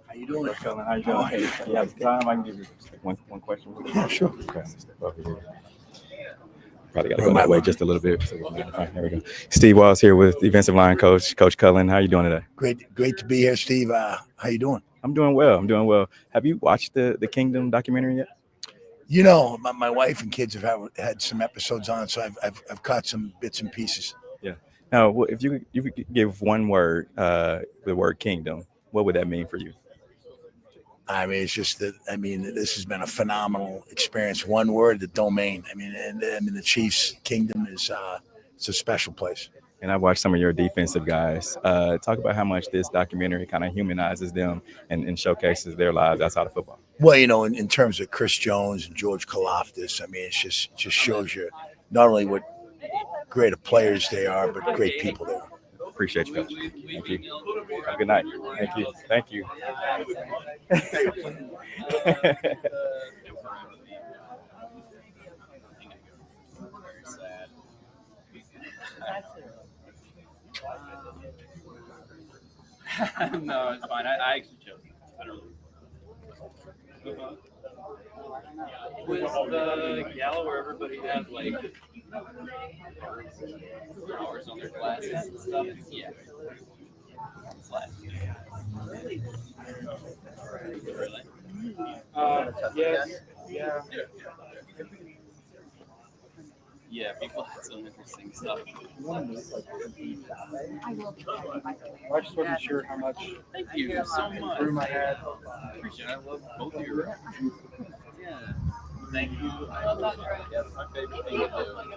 How you doing? How you doing? Hey, you have time? I can give you one question. Sure. Okay. Probably got to go that way just a little bit. So there we go. Steve Walls here with defensive line coach Cullen. How you doing today? Great to be here, Steve. How you doing? I'm doing well. Have you watched the Kingdom documentary yet? You know, my wife and kids have had some episodes on, so I've caught some bits and pieces. Yeah. Now, if you could give one word, the word Kingdom, what would that mean for you? I mean, it's just that. I mean, this has been a phenomenal experience. One word, the domain. I mean, the Chiefs' Kingdom is it's a special place. And I've watched some of your defensive guys. Talk about how much this documentary kind of humanizes them and showcases their lives outside of football. Well, you know, in terms of Chris Jones and George Karlaftis, I mean, it just shows you not only what great players they are, but great people they are. Appreciate you, Coach. Thank you. Have a good night. Thank you. No, it's fine. I actually chose it. I don't know. Was the gala where everybody had like flowers on their glasses and stuff? Yeah. Really? Yes. Yeah. Yeah, people had some interesting stuff. I just wasn't sure how much. Thank you so much. Through my head. Appreciate it. I love both of you. Yeah. Thank you. Yeah, that's my favorite thing to do. I'm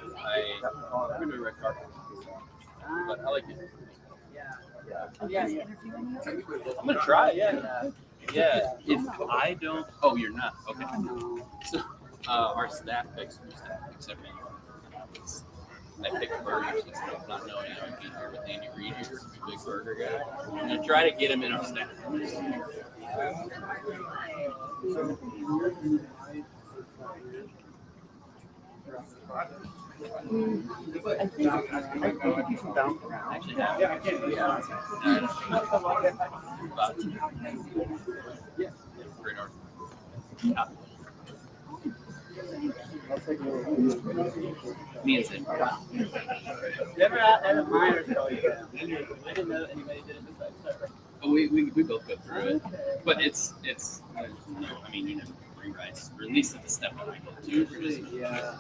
going to do red carpet. But I like it. Yeah. I'm going to try, yeah. Yeah. If I don't. Oh, you're not. Okay. So, our staff picks except me. I picked burgers and stuff, not knowing I would be here with Andy Reid, who's a big burger guy. I'm going to try to get him in our staff. I think you can bounce around. Actually, yeah. Great art. Yeah. Me and Sam. Never had a minor show yet. I didn't know anybody did it besides her. But we both go through it. But it's I mean, you know, rewrites, or at least at the step that I get to. Yeah.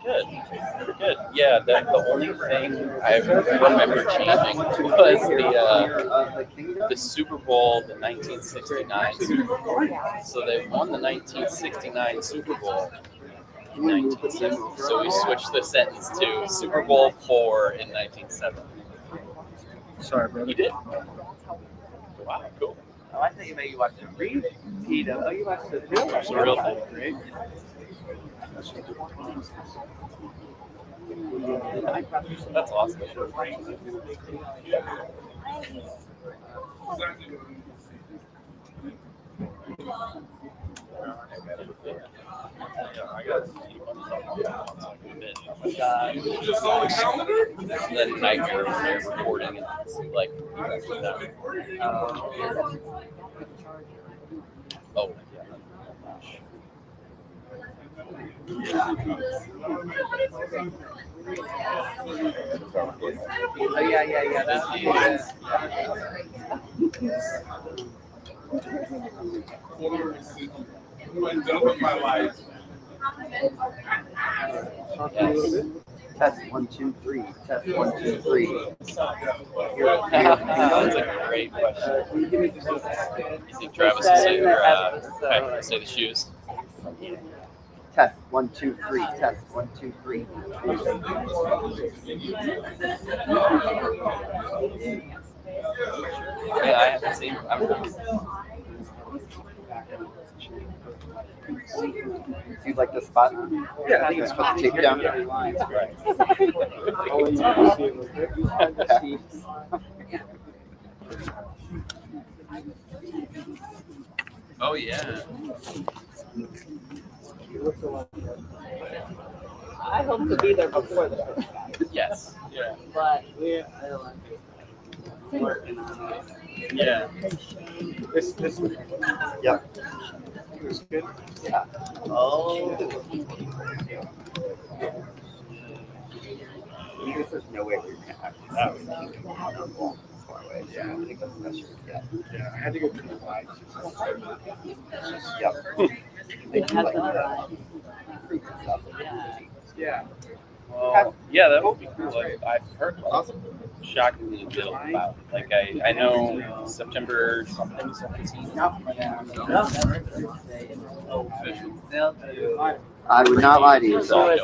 Good. Yeah, the only thing I remember changing was the Super Bowl, the 1969 Super Bowl. So they won the 1969 Super Bowl in 1970. So we switched the sentence to Super Bowl 4 in 1970. Sorry, brother. You did? Wow, cool. Oh, I thought you meant you watched the repeat. Oh, you watched the real It's a real thing, right? That's awesome. I got my God. That nightmare when they're recording and it's like that. Oh, Oh yeah. That's I'm done with my life. Test 1, 2, 3. Test 1, 2, 3. that's a great question. You think Travis will say, or Patrick say the shoes? Test 1, 2, 3. Test 1, 2, 3. Yeah, I have the same. Do you like the spot? Yeah, I think it's put the tape down. Oh yeah. I hope to be there before the first guy, Yes. Yeah. but Yeah. This Yep. it was good. Yeah. Oh. Because there's no way we're gonna actually that was far away. Yeah. I think that's the best you could get. Yeah, I had to go through the lines. Yep. They do like yeah. freak stuff. Yeah. Well, yeah, that would be cool. I've heard shockingly little about. Like I know September something 17. I would not lie to you, so.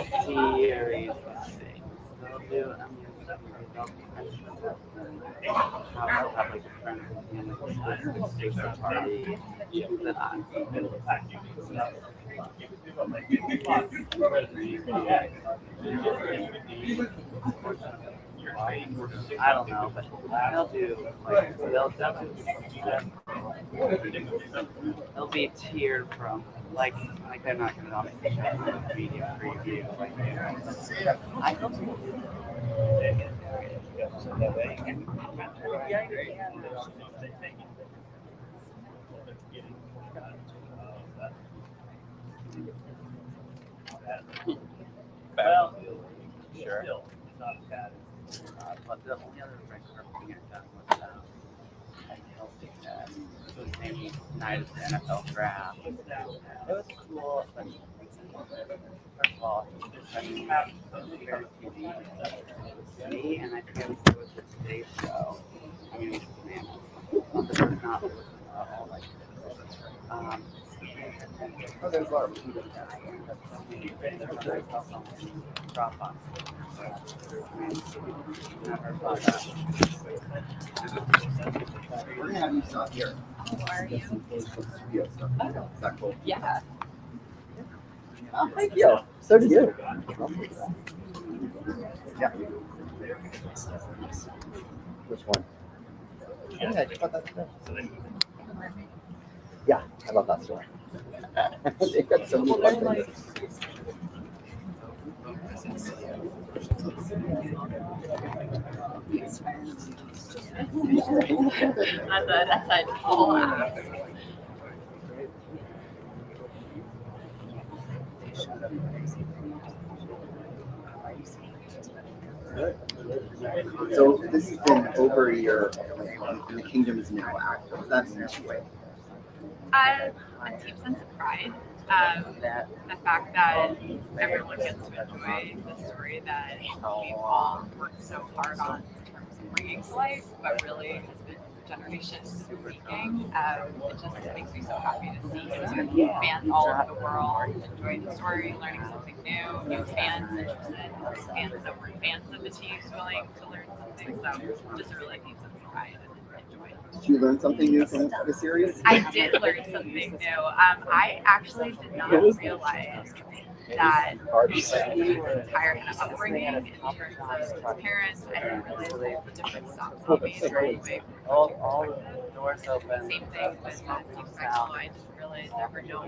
I don't know, but they'll do like they'll be tiered from like they're not gonna obviously show the media preview like I hope so. Well, Sure. But the only other record thing I've done was it was named night of the NFL draft. It was cool, but first of all, I mean, very TV. Me and I forget what it was for today's show. I mean, man, it's not all like Oh, there's a lot of people. Dropbox. We're gonna have you stop here. How are you? Studio stuff. Is that cool? Yeah. Oh, thank you. So do you. Yeah. Which one? Yeah, I just bought that today. Yeah, I love that store. They've got so many fun things. That's a tall ask. So this has been over a year, and the kingdom is now active. Is that in this way? A deep sense of pride. The fact that everyone gets to enjoy the story that we've all worked so hard on in terms of bringing to life, but really has been generations in the making. It just makes me so happy to see fans all over the world enjoying the story, learning something new fans interested, fans that weren't fans of the Chiefs willing to learn something. So just a really deep sense of pride and enjoy. Did you learn something new from the series? I did learn something new. I actually did not realize that his entire kind of upbringing in terms of his parents. I didn't realize the different stops he made right away from coaching perspective. Same thing with Steve Spagnuolo. I didn't realize ever know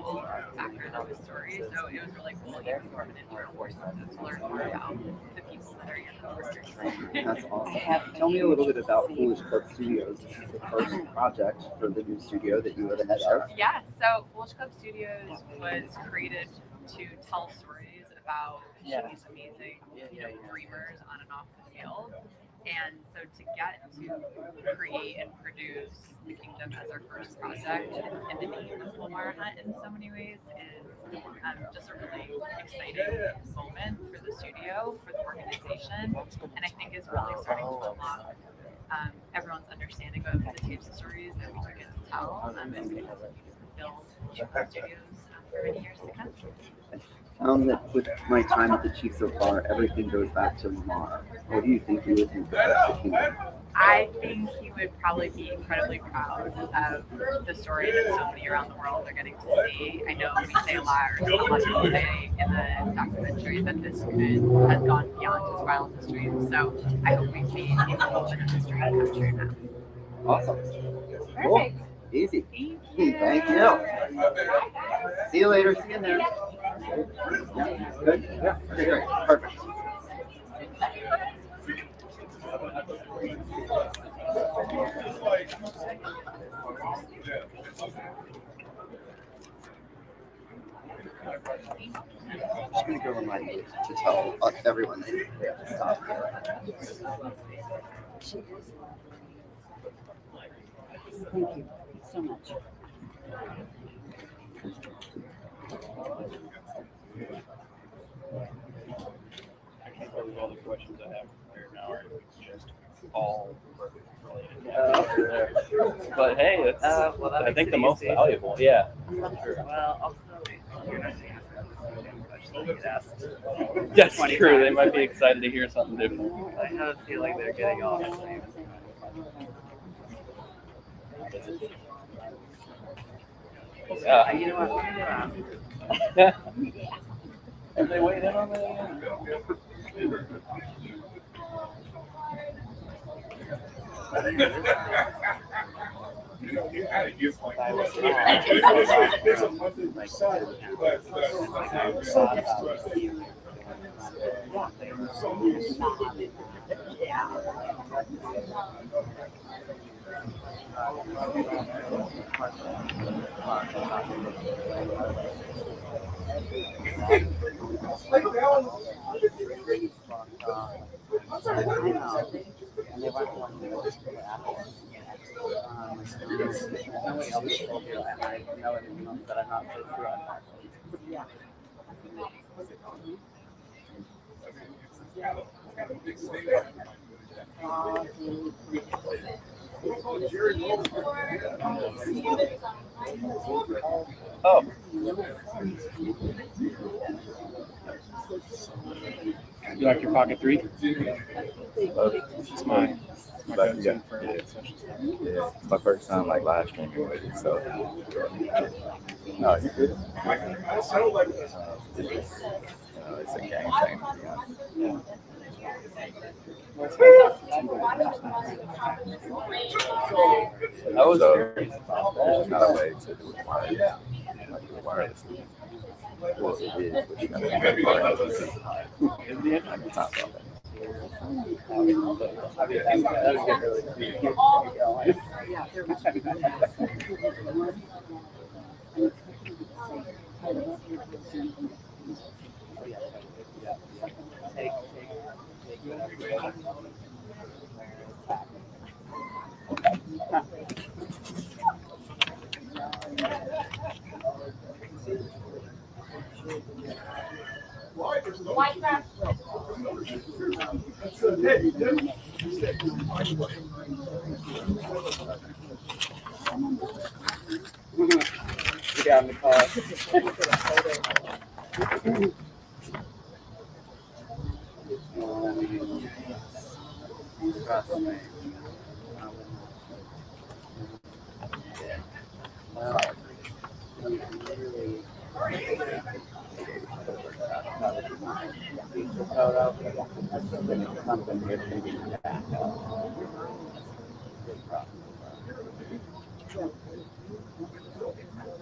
background of his story, so it was really cool even from an internal perspective to learn more about the people that are in the workers. That's awesome. Tell me a little bit about Foolish Club Studios. This is the first project for the new studio that you were the head of. Yeah, so Foolish Club Studios was created to tell stories about these amazing dreamers on and off the field. And so to get to create and produce The Kingdom as our first project and the name of Lamar Hunt in so many ways is just a really exciting moment for the studio, for the organization, and I think is really starting to unlock everyone's understanding of the types of stories that we took it to tell as we continue to build studios for many years to come. I found that with my time at the Chiefs so far, everything goes back to Lamar. What do you think he would think about the Kingdom? I think he would probably be incredibly proud of the story that so many around the world are getting to see. I know we say a lot, or a lot of people say in the documentary, that this movement has gone beyond his wildest dreams. So I hope we've made a moment of history come true now. Awesome. Perfect. Cool. Easy. Thank you. See you later. See you there. Good? Yeah. Okay, great. Perfect. I'm just going to go remind you to tell everyone that they have to stop here. Thank you so much. I can't believe all the questions I have here now are just all related. But hey, it's I think the most valuable. Yeah. Sure. Well, also, you're not saying questions get asked. That's true. They might be excited to hear something different. I have a feeling they're getting all the same. Yeah. You know what? I'm gonna ask. Yeah. Have they weighed in on that? And they weren't telling me what to do after. Nobody else told me, and I know everything else that I'm not so sure on. Yeah. Oh. You like your pocket 3? It's mine. Yeah, it's my first time like live streaming with it, so no, it's good. It's a game changer. That was There's not a way to do it wirelessly. Well, it is, but you gotta be wireless. I can talk about that. Get in the car. Trust me. Well, literally. That's something we're thinking back.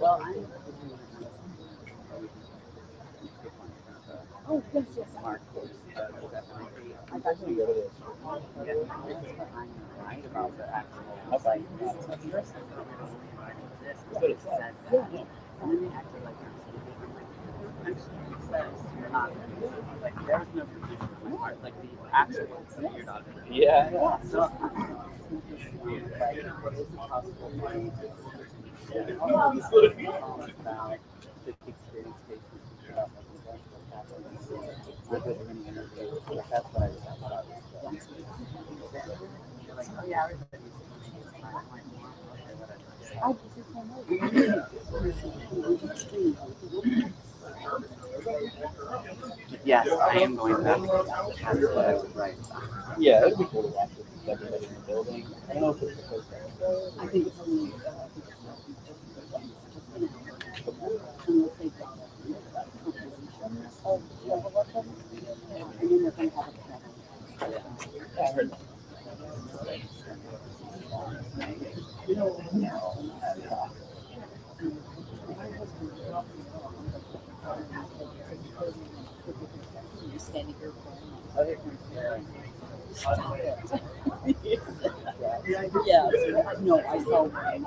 Well, Oh, yes, yes. Mark was I got you. right about the actual site. First, this said that, and then they acted like actually says you're not like there's no confusion with my part. Like the actual that you're not. Yeah. So like, is it possible for you to about the experience cases about what's happening? With any interviews, like that's what I was about. You're like, oh yeah, everybody's I just can't yes, I am going back. That's what I would write. Yeah, it'd be cool to watch it with everybody in the building. I don't know if it's the first time. I think it's only unless they got it. Oh, level up them. And then they're going to have a Yeah, I heard that. You're standing here. Stop it. Yes. No, I saw one.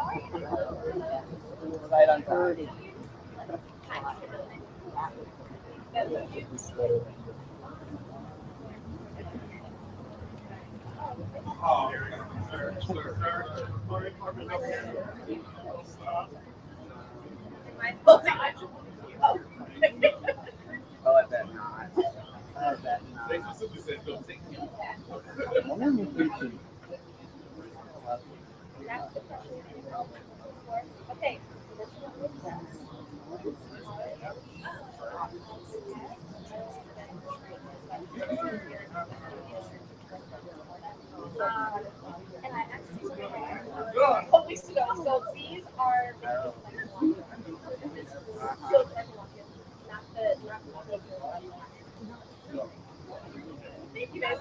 Right on time. 30. Oh, I bet not. I bet not. Okay. And I actually holy snow. So these are so everyone gets not the thank you guys.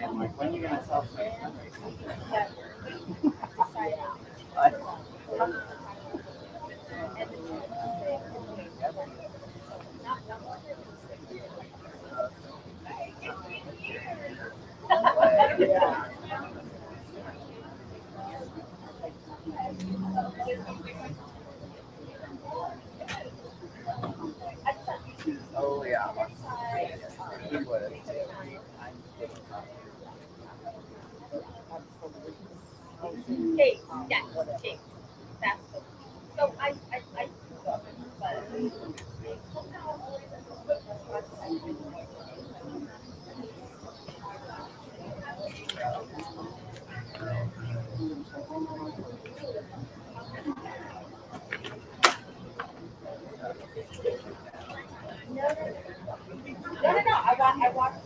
I'm like, when are you gonna sell Oh yeah. He would. Cake, yes, cake. That's the so I no. I watched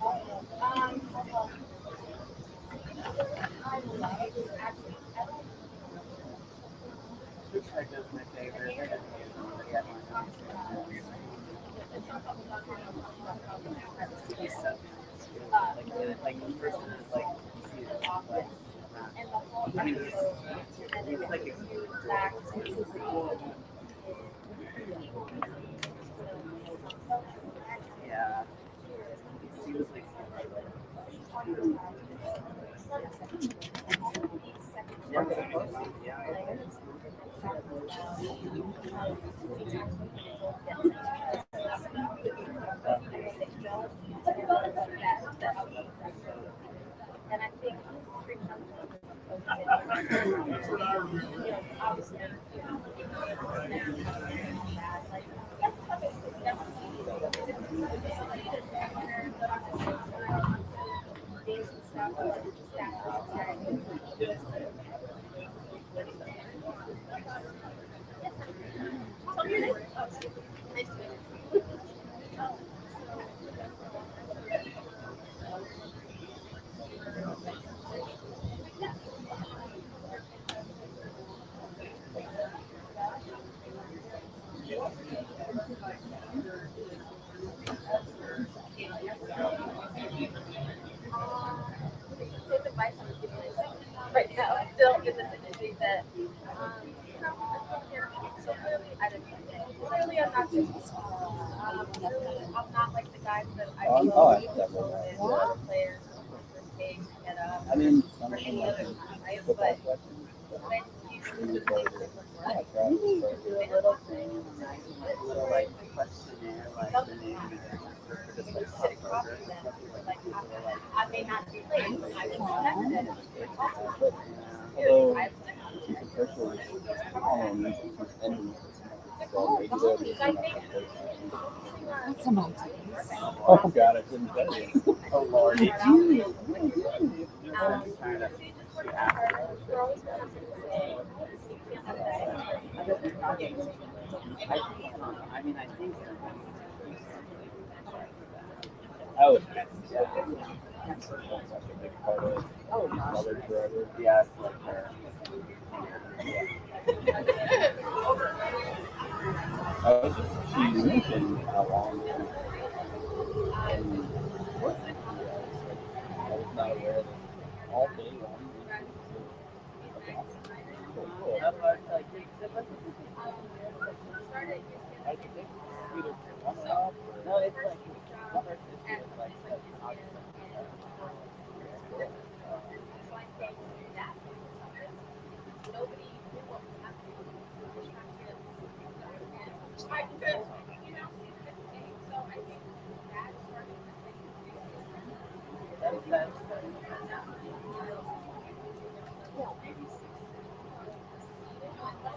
all of them. I love actually. That goes my favorite. Like the person is like, you see it, like, And the whole I mean, it's like yeah. It seems like and I think Same advice I would give myself right now, still in this industry that, so clearly I didn't clearly I'm not successful. Clearly I'm not like the guys that I know with other players who first came get up or any other time, right? But when you do little things, Little like questionnaire, like the name sit across from them, like I may not be late, but I will connect it. Although, That's an idea. oh God, I couldn't tell you. Oh Lord. I mean, I think I was that's such a big part of mother forever. yeah, it's like her. I was just, she mentioned how long and what I was not aware that all day long. That's why it's like, I think either one or off or no, it's like the first issue is like August.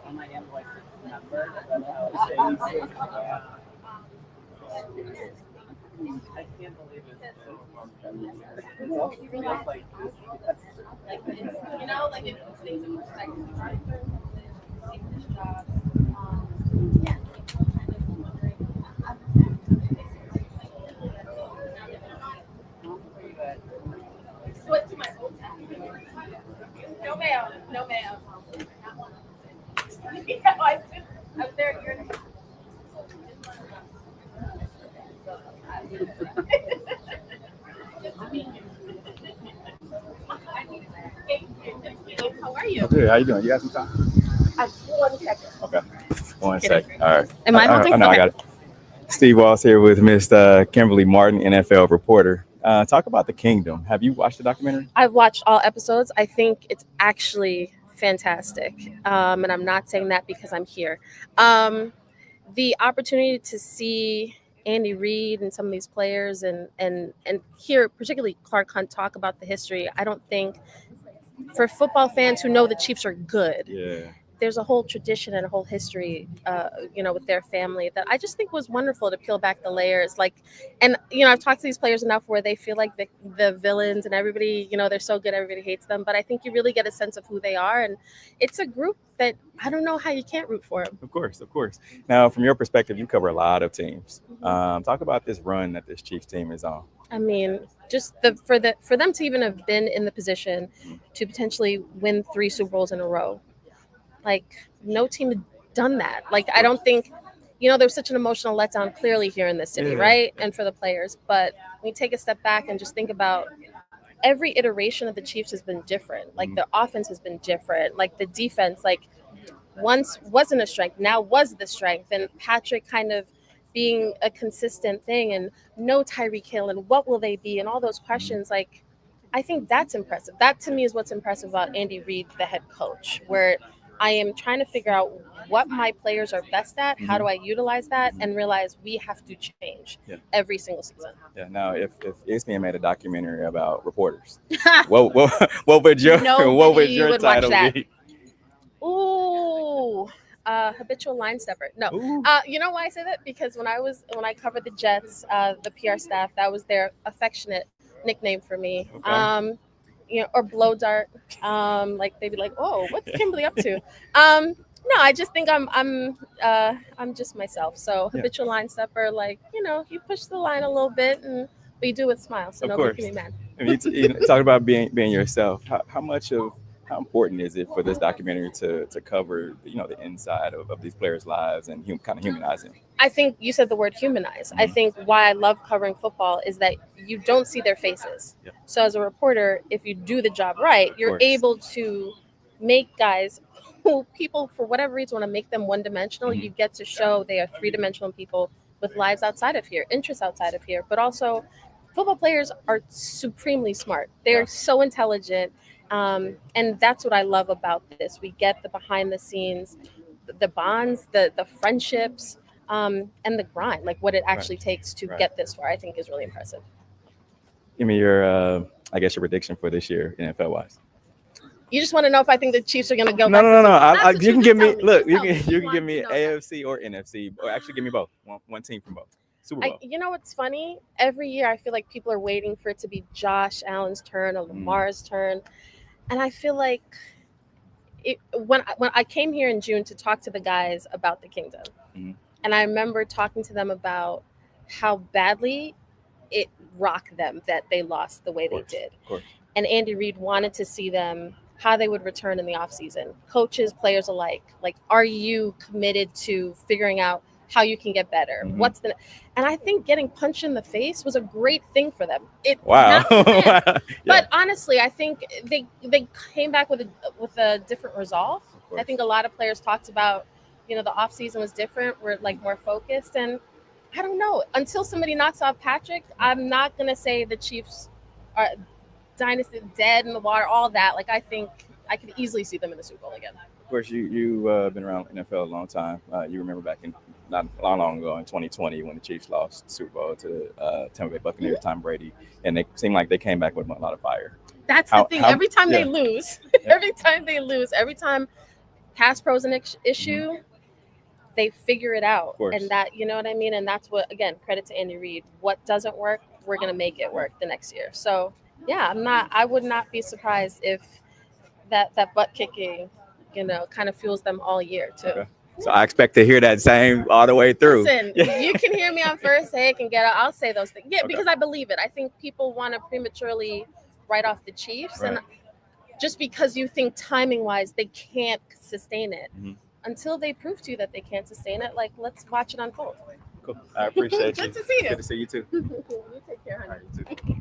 On my invoice, it's numbered, but how it says. I can't believe it's been like You know, like it puts things in perspective, right? Taking this job, yeah, kind of wondering. Switch to my old town. No mayo, no mayo. Not one. Yeah, I was there a year and a half. How are you? Okay, how you doing? You got some time? 1 second. Okay. 1 second. All right. Am I holding? No, Okay. I got it. Steve Walls here with Miss Kimberly Martin, NFL reporter. Talk about the Kingdom. Have you watched the documentary? I've watched all episodes. I think it's actually fantastic. And I'm not saying that because I'm here. The opportunity to see Andy Reid and some of these players and hear particularly Clark Hunt talk about the history, I don't think for football fans who know the Chiefs are good, Yeah. there's a whole tradition and a whole history, with their family that I just think was wonderful to peel back the layers. I've talked to these players enough where they feel like the villains and everybody, they're so good, everybody hates them. But I think you really get a sense of who they are. And it's a group that I don't know how you can't root for them. Of course. Now, from your perspective, you cover a lot of teams. Talk about this run that this Chiefs team is on. I mean, just for them to even have been in the position to potentially win 3 Super Bowls in a row. Like, no team had done that. Like, I don't think, there's such an emotional letdown clearly here in this city, right? And for the players. But when you take a step back and just think about every iteration of the Chiefs has been different. Like, the offense has been different. Like, the defense, once wasn't a strength, now was the strength. And Patrick kind of being a consistent thing, and no Tyreek Hill, and what will they be, and all those questions. Like, I think that's impressive. That, to me, is what's impressive about Andy Reid, the head coach, where I am trying to figure out what my players are best at, how do I utilize that, and realize we have to change every single season. Yeah. Now, if ESPN made a documentary about reporters, what would your Nobody title would watch that. be? Ooh, habitual line stepper. No, you know why I say that? Because when I covered the Jets, the PR staff, that was their affectionate nickname for me. Okay. Or blow dart. Like they'd be like, "Oh, what's Kimberly up to?" No, I just think I'm just myself. So Yeah. habitual line stepper, like you push the line a little bit, but you do it with a smile, so Of nobody course. can be mad. I mean, you talk about being yourself. How important is it for this documentary to cover the inside of these players' lives and kind of humanize them? I think you said the word humanize. I think why I love covering football is that you don't see their faces. Yep. So as a reporter, if you do the job right, you're course. able to make guys who people for whatever reason want to make them one-dimensional. You get to show they are three-dimensional people with lives outside of here, interests outside of here, but also football players are supremely smart. They're so intelligent. And that's what I love about this. We get the behind the scenes, the bonds, the friendships, and the grind, like what it actually takes to get this far, I think is really impressive. Give me your, I guess, your prediction for this year, NFL wise. You just want to know if I think the Chiefs are going to go No, back no, to no. You can give me, look, you You can give me AFC or NFC, or actually give me both. One team from both. Super Bowl. You know what's funny? Every year I feel like people are waiting for it to be Josh Allen's turn or Lamar's turn. And I feel like when I came here in June to talk to the guys about the Kingdom, and I remember talking to them about how badly it rocked them that they lost the way they did. Of course. And Andy Reid wanted to see them, how they would return in the offseason. Coaches, players alike. Like, are you committed to figuring out how you can get better? And I think getting punched in the face was a great thing for them. Wow. But honestly, I think they came back with a different resolve. I think a lot of players talked about, the offseason was different. We're like more focused. And I don't know, until somebody knocks off Patrick, I'm not going to say the Chiefs are dynasty dead in the water, all that. Like, I think I could easily see them in the Super Bowl again. Of course, you've been around NFL a long time. You remember back in not long ago in 2020 when the Chiefs lost the Super Bowl to the Tampa Bay Buccaneers, Tom Brady, and they seemed like they came back with a lot of fire. That's the thing. Every time they lose, every time pass pros an issue, they figure it out. And that, you know what I mean? And that's what, again, credit to Andy Reid. What doesn't work, we're going to make it work the next year. So, yeah, I would not be surprised if that butt kicking, kind of fuels them all year too. Okay. So I expect to hear that same all the way through. Listen, you can hear me on First Take and I'll say those things. Yeah, because I believe it. I think people want to prematurely write off the Chiefs. And just because you think timing wise, they can't sustain it. Until they prove to you that they can't sustain it, like, let's watch it unfold. Cool. I appreciate you. Good to see you. Good to see you too. You take care, honey. All right, you too.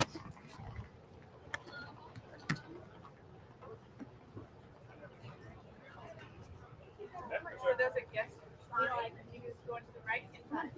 So there's a guest, like you just go to the right inside.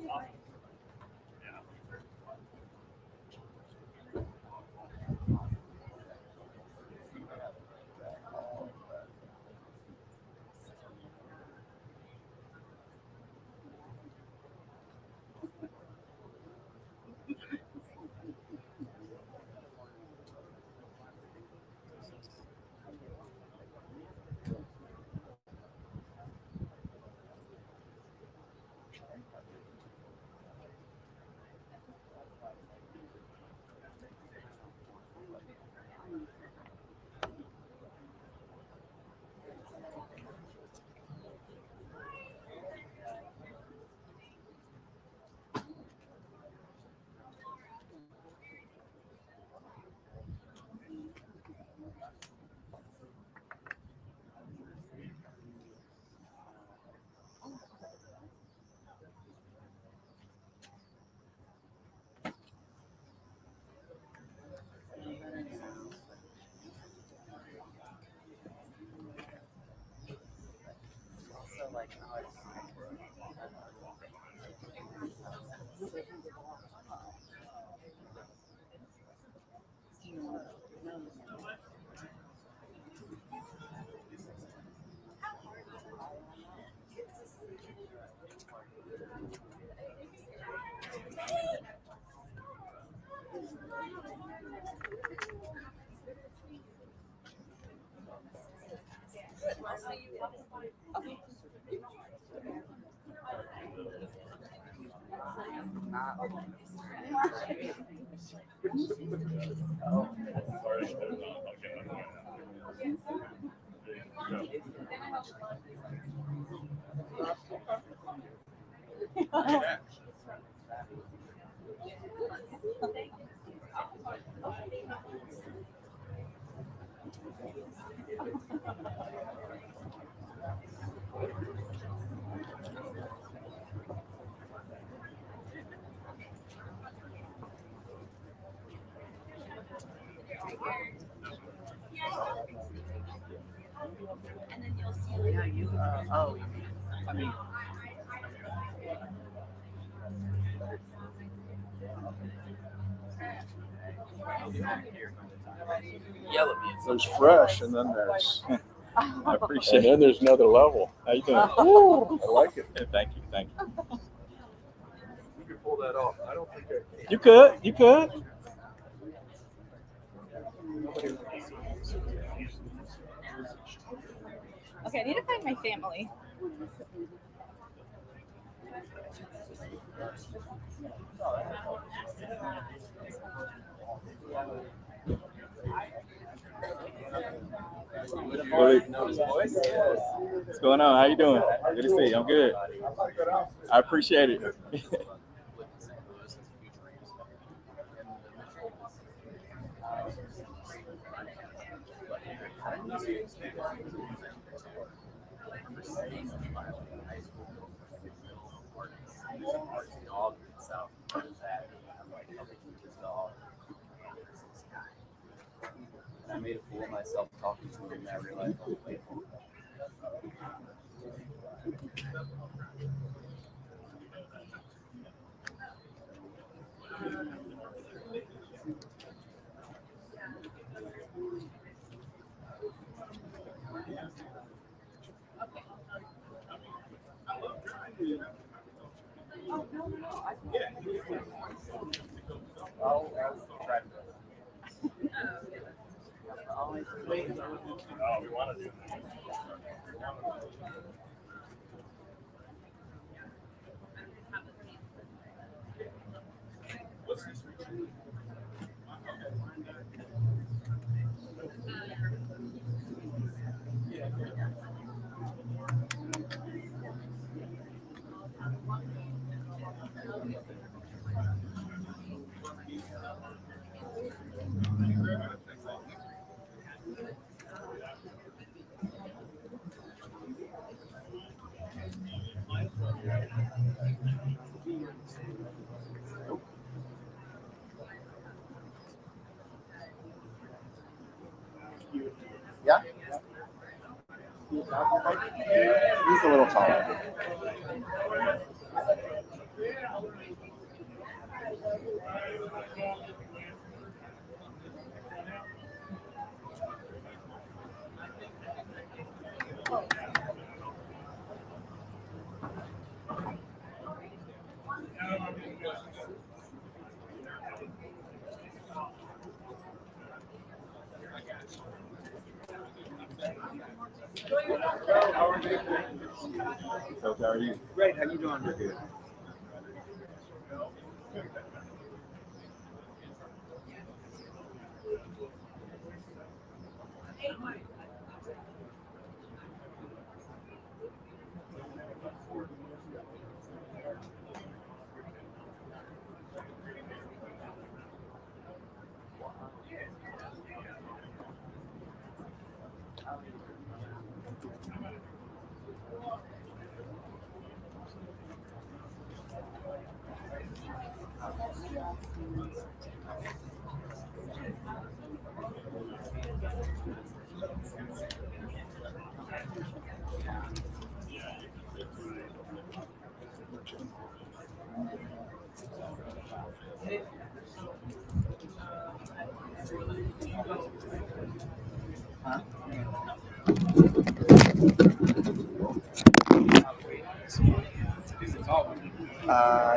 Yell at me. There's fresh, and then there's. I appreciate And then there's another level. How you doing? I like it. Thank you. Thank you. You can pull that off. I don't think I can. You could. You could. Okay, I need to find my family. What's going on? How you doing? Good to see you. I'm good. I appreciate it. I made a fool of myself talking to him, and I realized I was playful. I'll try to. Oh, we want to do that. What's this? Yeah? He's a little taller. So, how are you? Great, how you doing? We're good.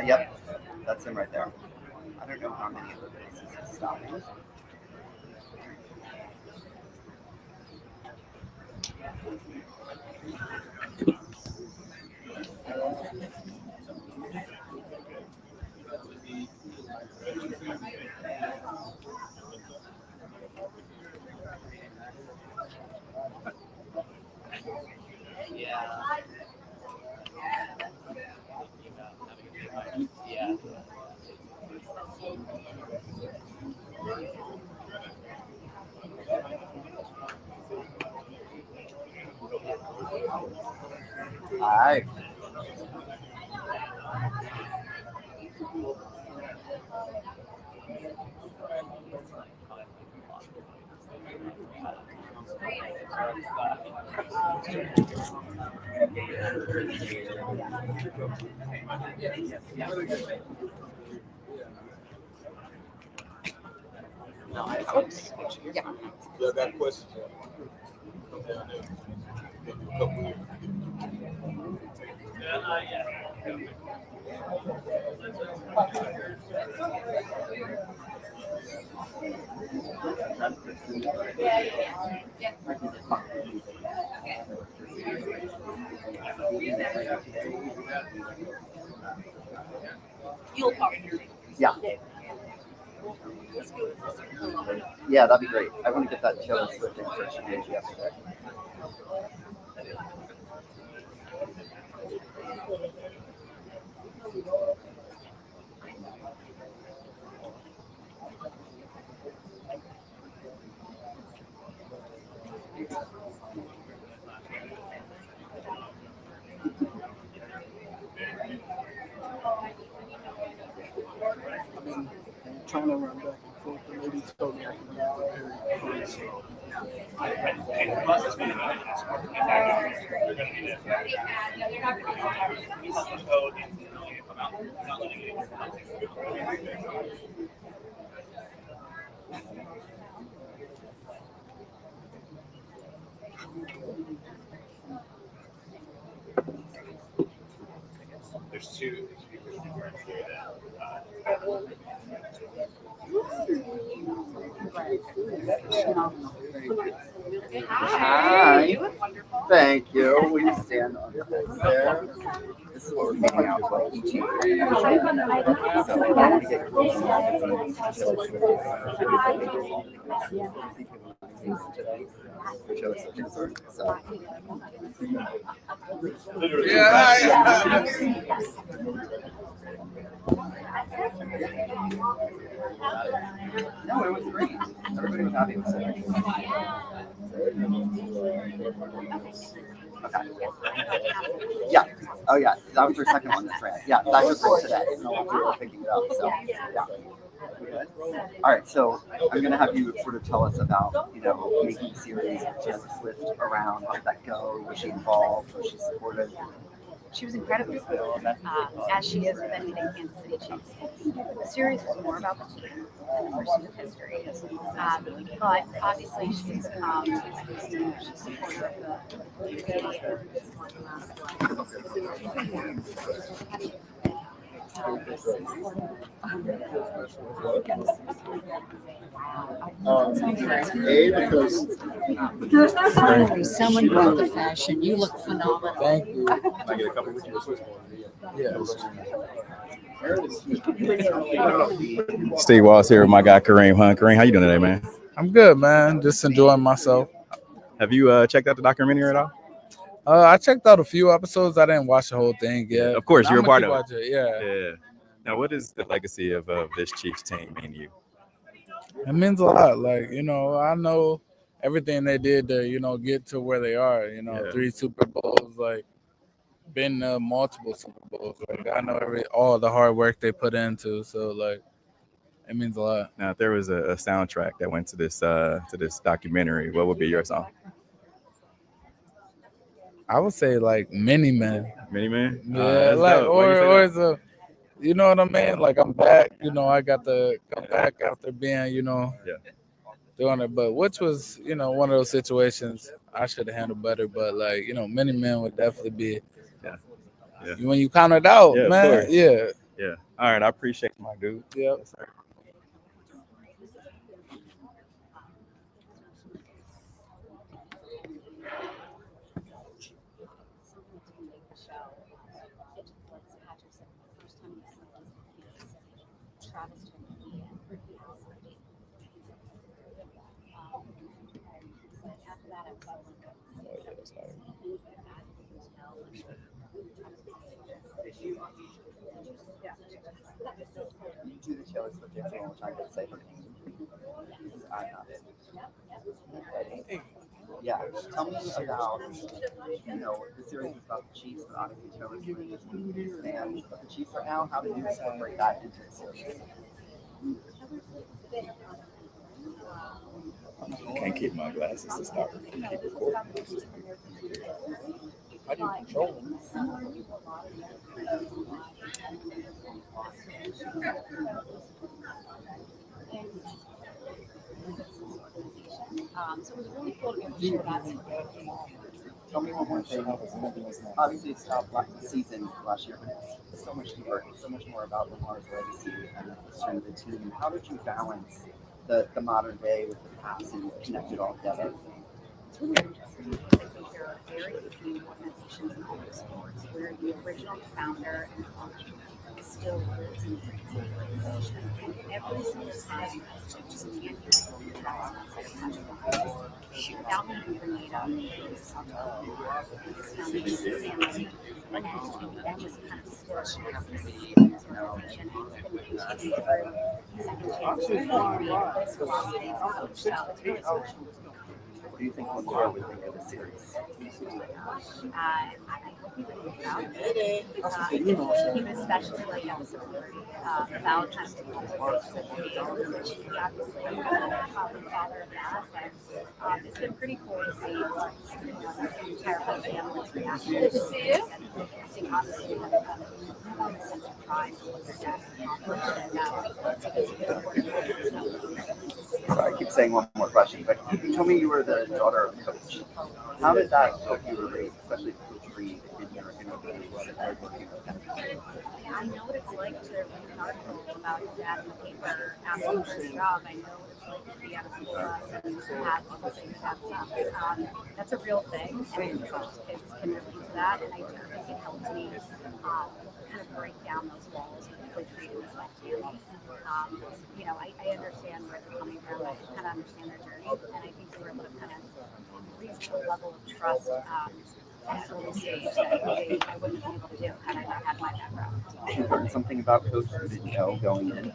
Yep. That's him right there. I don't know how many other bases he's stopping. Yeah. Hi. Oops. Yeah. I got questions. Come down there. Maybe a couple here. You'll talk. Yeah. Yeah, that'd be great. I want to get that Taylor Swift in for she did yesterday. Trying to run back and forth. The lady told me I can get prepared. So, There's two. Hi. You look wonderful. Thank you. Will you stand on there? This is what we're figuring out about each year. So I want to get No, it was great. Everybody was happy with it. Okay. Yeah. Oh, yeah. That was our second one. That's right. Yeah, that just went today. So we're picking it up. So, yeah. All right. So I'm going to have you sort of tell us about, making a series with Taylor Swift around. How did that go? Was she involved? Was she supportive? She was incredibly supportive, as she is with anything Kansas City Chiefs. The series was more about the team than pursuit of history. But obviously she's supportive of the community Because someone brought the fashion. You look phenomenal. Thank you. Can I get a couple with you with Swissborn? Yeah. Steve Walls here with my guy Kareem Hunt. Kareem, how you doing today, man? I'm good, man. Just enjoying myself. Have you checked out the documentary at all? I checked out a few episodes. I didn't watch the whole thing yet. Of course, you're a part of it. Yeah. Now, what is the legacy of this Chiefs team mean to you? It means a lot. Like, I know everything they did to, get to where they are. 3 Super Bowls, like, been multiple Super Bowls. Like, I know all the hard work they put into. So, like, it means a lot. Now, if there was a soundtrack that went to this documentary, what would be your song? I would say like Many Men. Many Men? Yeah, like or it's a, you know what I mean? Like I'm back. I got to come back after being, doing it. But which was, one of those situations I should have handled better. But like, Many Men would definitely be. Yeah. When you count it out, Yeah, man. Of course. Yeah. Yeah. All right. I appreciate my dude. Yep. Yes, sir. Travis turned 80 and he was 30. But after that, I was so You do the Taylor Swift dance all the time to say her name. I'm not it. Yeah, tell me about, the series is about the Chiefs, but obviously Taylor Swift is one of the biggest fans of the Chiefs right now. How did you incorporate that into the series? Can't keep my glasses to start. Keep recording. How do you control them? So it was really cool to be able to share that. Tell me one more thing. Obviously, it stopped the season last year, but it's so much deeper. It's so much more about Lamar's legacy and the strength of the team. How did you balance the modern day with the past and connect it all together? It's really interesting because there are very few organizations in all of sports where the original founder and owner still lives in the organization. And every single time I just can't shoot without even bringing it up. And that just kind of still happens in this organization. And it's been continued through second chances. This philosophy is so it's really special. What do you think Lamar would think of the series? I hope he would think about it. He would especially like episode 3 about kind of the conversations that we made. She's obviously the father of that, but it's been pretty cool to see the entire whole family react. Good to see you. Seeing obviously a sense of pride for what their dad accomplished, and it's been important. Sorry, I keep saying one more question, but you told me you were the daughter of Coach. How did that help you relate, especially Coach Reed, in your interview working with him? I know what it's like to read an article about your dad in the paper asking for his job. I know what it's like to be on a school bus and have people say you have stuff. That's a real thing, and most kids can relate to that, and I do think it helped me kind of break down those walls with Coach Reed and his life too. I understand where they're coming from. I kind of understand their journey, and I think they were able to kind of reach a level of trust at an early stage that maybe I wouldn't be able to do had I not had my background. Did you learn something about Coach you didn't know going in?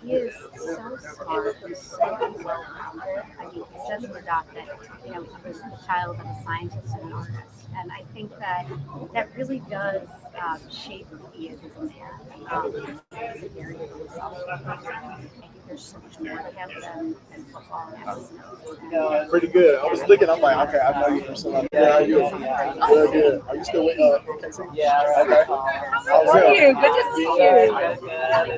He is so smart and so well-rounded. I mean, he says in the doc that, he was the child of a scientist and an artist. And I think that really does shape who he is as a man. He's a very philosophical person. I think there's so much more to him than football and everything. Pretty good. I was looking, I'm like, okay, I know you from somewhere. Yeah, how are you? Good. Are you still with Casey? Yeah. Okay. How are you? Good to see you.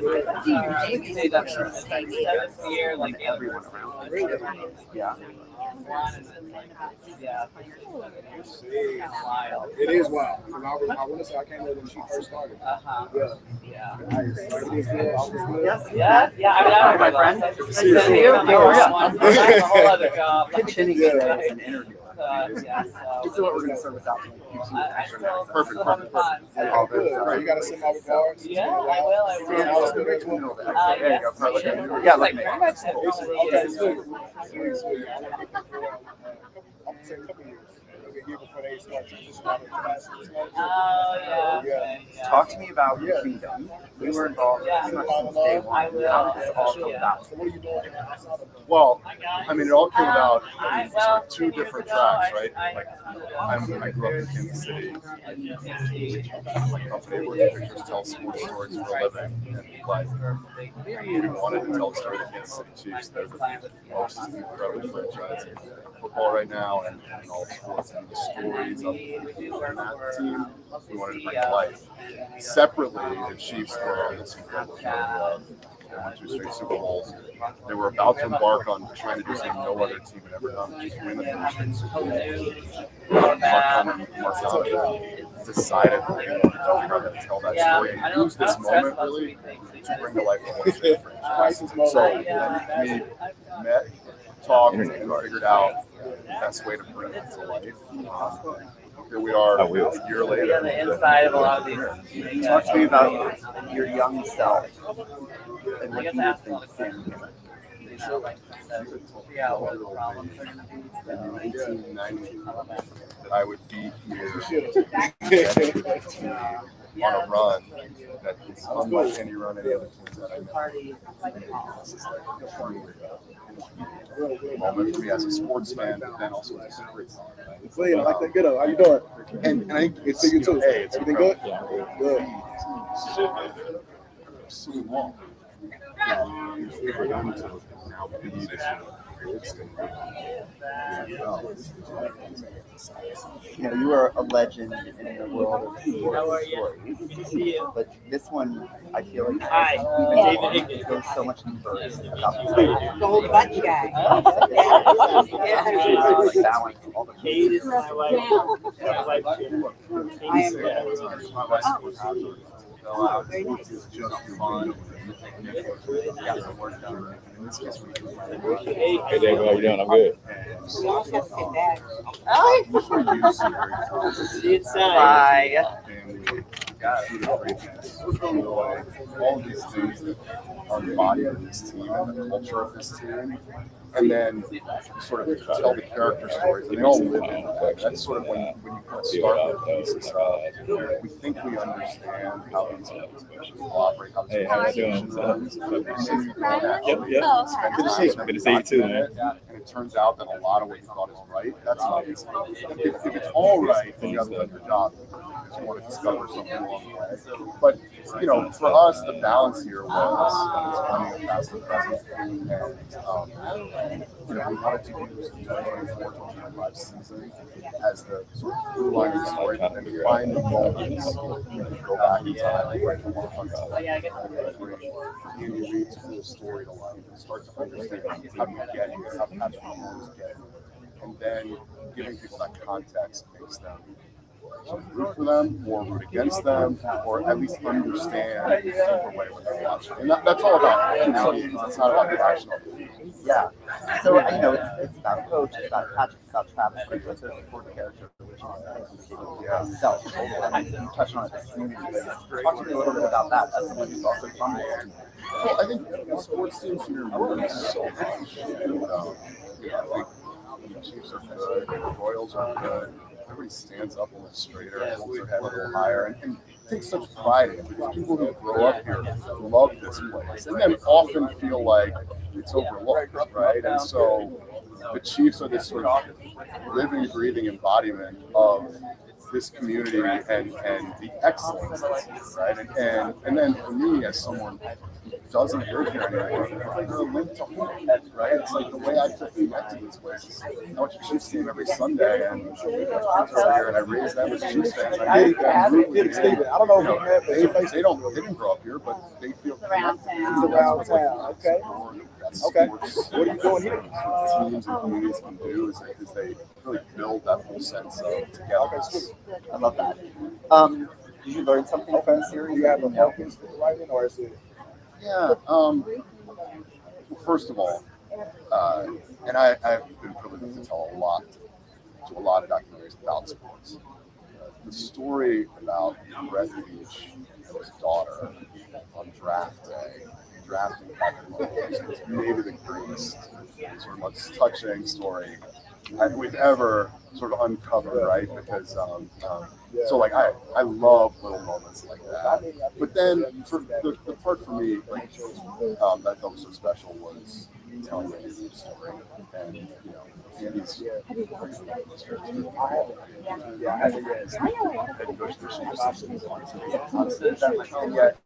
Good to see you, Jamie. Seventh year, like everyone around. Yeah. It is wild. I want to say I came there when she first started. Yeah. Nice. It is good. All is good. Yeah. I mean, my friend. Nice to see you. A whole other job. Pitching is an interview. This is what we're going to service out to YouTube. Perfect. All good. You got to send all the cards? Yeah, I will. There you go. Yeah, like me. Okay, sweet. I'm going to say a couple years. A year before they start transitioning out of classes. Talk to me about your kingdom. You were involved pretty much since day one. How did this all come about? So what are you doing outside of that? Well, I mean, it all came about in sort of two different tracks, right? Like, I grew up in Kansas City. My company where pictures tell sports stories for a living. And like, we wanted to tell the story of the Kansas City Chiefs. They're the most incredible franchise in football right now and all sports. And the stories of that team, we wanted to bring to life. Separately, the Chiefs were on this incredible journey. They won 2 straight Super Bowls. They were about to embark on trying to do something no other team had ever done, just win a 3 straight Super Bowls. Mark decided to figure out how to tell that story and use this moment really to bring to life the one straight franchise. So we met, talked, and figured out the best way to bring it to life. here we are a year later. Yeah, the inside of a lot of these. Talk to me about your young self and what you would think standing here. Yeah, what the problems are going to be. In 1990, that I would be here on a run that is unlike any run any other teams that I know. This is like a moment for me as a sports fan, but then also as a storyteller. Lee, I like that. Good. How you doing? And I think It's you too. Hey, it's Everything good? Good. So long. For them to now be this You are a legend in the world of stories. But this one, I feel like it goes so much deeper about The whole button guy. balance all the pieces. Sports is just fun. Got the work done. In this case, we can Hey, Dave, how you doing? I'm good. Bye. All of these things that are embodied in this team and the culture of this team, and then sort of tell the character stories, and they all live in that. That's sort of when you kind of start with the thesis of, we think we understand how these organizations operate, how this organization runs, and then you can actually spend time Good to see you too, man. and it turns out that a lot of what you thought is right, that's amazing. If it's all right, then you haven't done your job. Because you want to discover something along the way. But, for us, the balance here was playing a past and present. And, we wanted to use the 2024-2025 season as the sort of through line of the story, and then find the moments, go back in time, and bring them up until Andy Reid to bring the story to life and start to understand how you get here, how Patrick Mahomes get here. And then giving people that context makes them root for them or root against them or at least understand in a deeper way what they're watching. And that's all about human beings. It's not about the action on the field. Yeah. So, it's about a coach, it's about Patrick, it's about Travis, but there's a fourth character, which is self. And you touched on it, this community. Talk to me a little bit about that. That's someone who's also from there. Well, I think the sports teams here mean so much. And, I think the Chiefs are good, the Royals are good. Everybody stands up a little straighter, holds their head a little higher, and takes such pride in it because people who grow up here love this place and then often feel like it's overlooked, right? And so the Chiefs are this sort of living, breathing embodiment of this community and the excellence, right? And then for me, as someone who doesn't live here anymore, they're a link to home, right? It's like the way I feel connected to this place. I watch a Chiefs game every Sunday, and I raised them as Chiefs fans. I made them root with me. I don't know if they didn't grow up here, but they feel connected. He's around town. Okay. Okay. What are you doing here? Teams and communities can do is they really build that whole sense of togetherness. I love that. Did you learn something from the series? Do you have a focus for writing, or is it? Yeah. Well, first of all, and I've been privileged to tell a lot of documentaries about sports. The story about Brett Veach and his daughter on draft day, drafting Patrick Mahomes, is maybe the greatest, sort of most touching story we've ever sort of uncovered, right? Because so like I love little moments like that. But then for the part for me like that felt so special was telling Andy's story, and Andy's head coach the Chiefs, and yet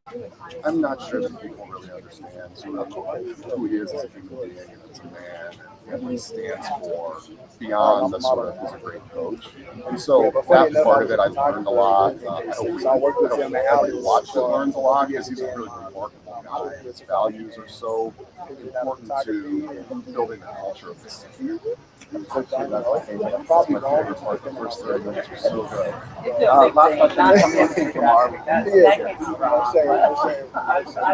I'm not sure that people really understand sort of who he is as a human being and as a man and what he stands for beyond the sort of he's a great coach. And so that part of it I've learned a lot. I hope everybody watched it learns a lot because he's a really remarkable guy. His values are so important to building the culture of this team. Unfortunately, that's my favorite part. The first 30 minutes were so good. Last question, coming into tomorrow.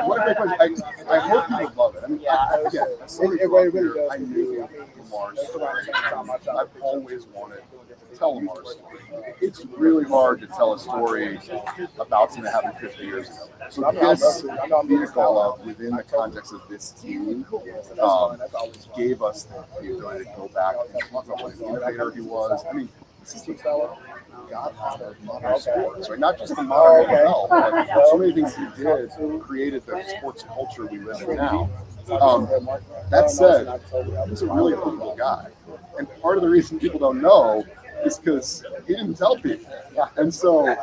What a great question. I hope you would love it. I mean, I knew Lamar's story. I've always wanted to tell Lamar's story. It's really hard to tell a story about something that happened 50 years ago. So this vehicle of within the context of this team gave us the ability to go back and talk about what an innovator he was. I mean, this is the godfather of modern sports, right? Not just the modern NFL, but so many things he did created the sports culture we live in now. That said, he's a really likable guy. And part of the reason people don't know is because he didn't tell people. And so,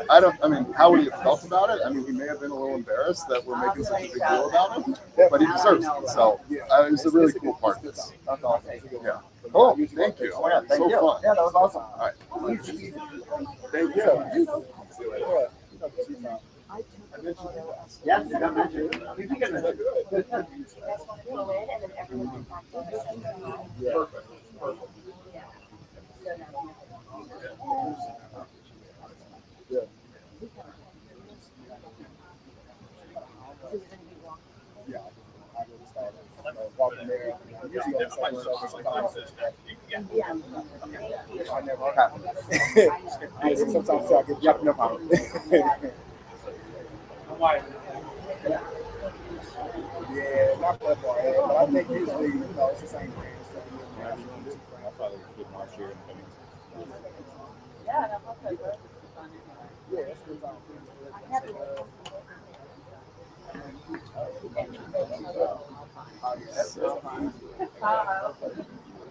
how would he have felt about it? I mean, he may have been a little embarrassed that we're making such a big deal about him, but he deserves it. So, it's a really cool part of this. That's awesome. Yeah. Cool. Thank you. Oh, yeah, thank So you. fun. Yeah, that was awesome. All right. Thank you. See you later. Yes, you got mentioned. Perfect. Yeah. Yeah, I really started walking there. I'm usually on the side sometimes. I never happened. Sometimes I get jumped up on it. Yeah, not that far ahead, but I think usually, it's the same brand. I'll probably get my share. Yeah, that was good. Yeah, that's good.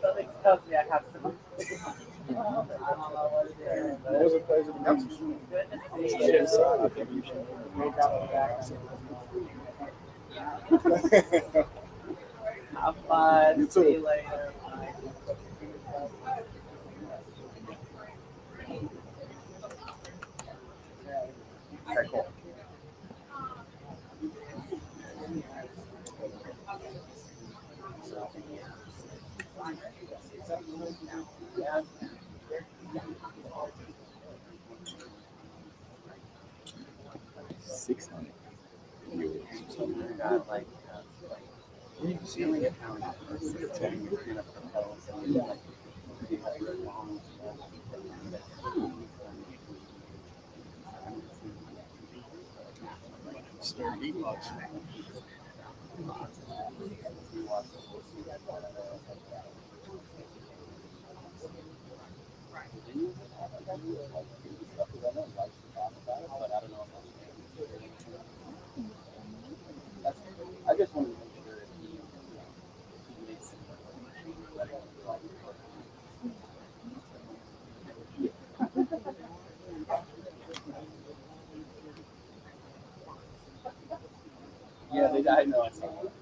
Something tells me I have some. I don't know what it is. It was a pleasure to meet you. Good to see you. I think you should Have fun. You too. See you later. Bye. Okay, cool. I just wanted to make sure that he makes it. Yeah, I know. I saw that.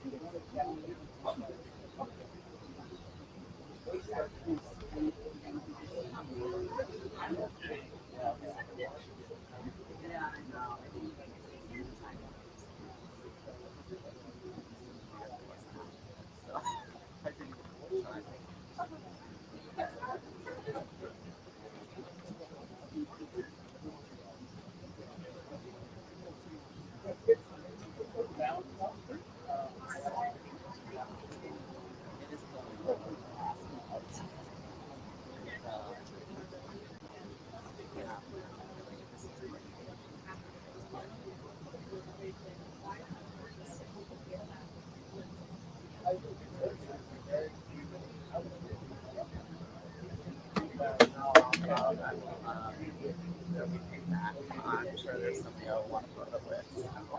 I'm sure there's something I want to put up with.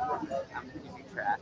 I'm going to be track.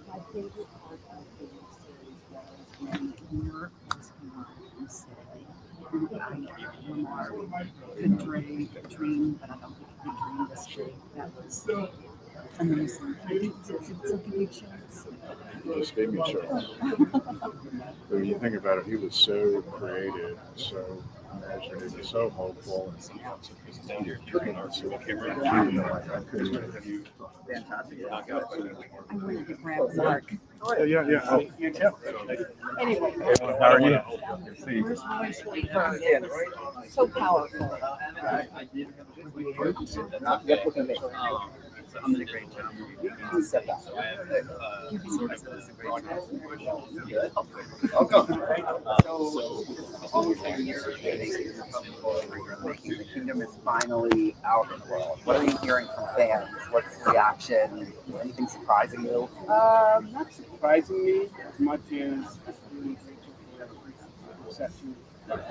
My favorite part of the series was when Mark was in Sicily. Lamar could dream, but I don't think he could dream this big. That was Amazing. It's a big chance. Just gave me chills. But when you think about it, he was so creative, so imaginative, so hopeful. Fantastic. I wanted to grab Mark. Yeah. Oh. Anyway. How are you? So powerful. I'm in a great job. Who said that? The kingdom is finally out in the world. What are you hearing from fans? What's the reaction? Anything surprising you? Not surprising me as much as it's really grateful for the reception.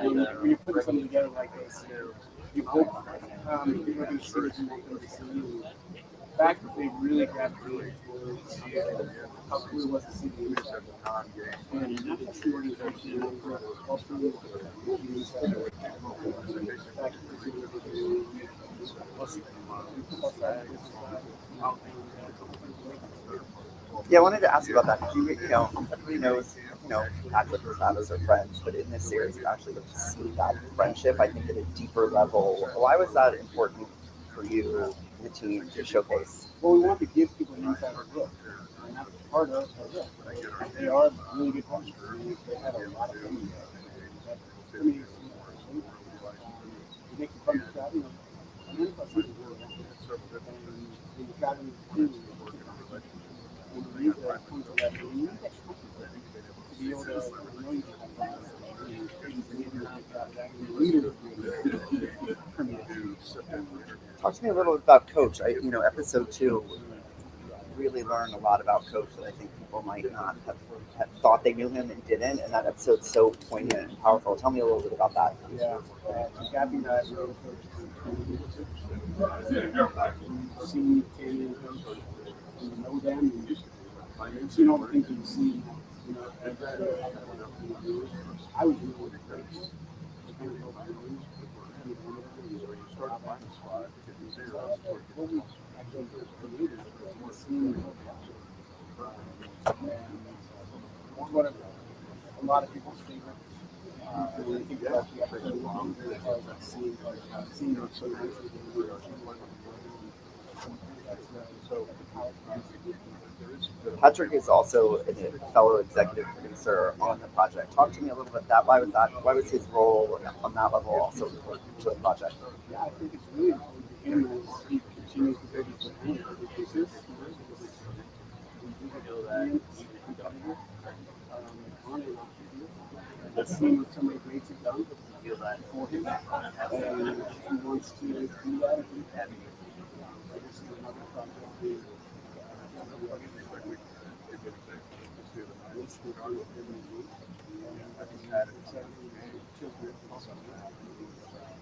When you're putting something together like this, you hope people are going to see what you want them to see. The fact that they really gravitated towards how cool it was to see the image of the time. And not just the organization, but also the communities that are Yeah, I wanted to ask you about that because everybody knows, Patrick and Travis are friends, but in this series, you actually get to see that friendship, I think, at a deeper level. Why was that important for you, the team, to showcase? Well, we want to give people an insider look, and that's part of it. They are really good partners. They have a lot of fun. I mean, it makes it fun to travel. And then plus, it's really fun. And when you travel with the team, when you need to come to that, you need that to be able to know you Talk to me a little bit about Coach. Episode 2 really learned a lot about Coach that I think people might not have thought they knew him and didn't, and that episode's so poignant and powerful. Tell me a little bit about that. Yeah, Gabby and I really see Tammy and Coach, and know them, and you've seen all the things you've seen. I was really with Coach. What we actually created was seeing one of a lot of people's favorites. When I think about the episode, seeing her so nicely. Patrick is also a fellow executive producer on the project. Talk to me a little bit about that. Why was that? Why was his role on that level also important to the project? Yeah, I think it's really important to him as he continues to build his brand. Let's see what some of the greats have done for him, and he wants to do that. This is another project.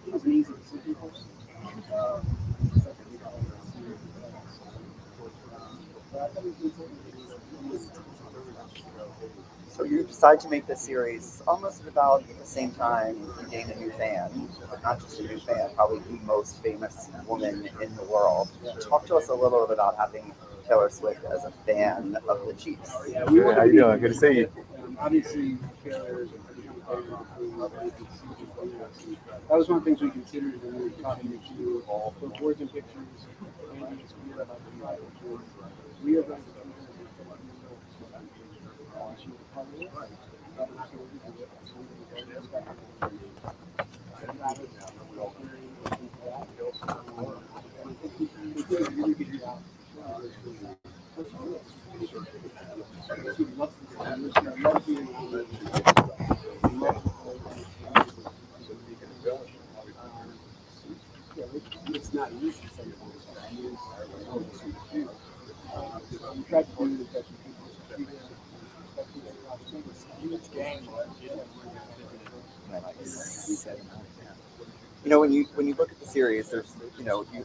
It was an easy decision for us. So you decide to make this series almost at about the same time you gain a new fan, but not just a new fan, probably the most famous woman in the world. Talk to us a little bit about having Taylor Swift as a fan of the Chiefs. Yeah, how you doing? Good to see you. Obviously, Taylor, that was one of the things we considered when we were talking to both words and pictures, and just clear about the project. We are going to it's not easy sometimes. We tried to do the best we could. When you look at the series, there's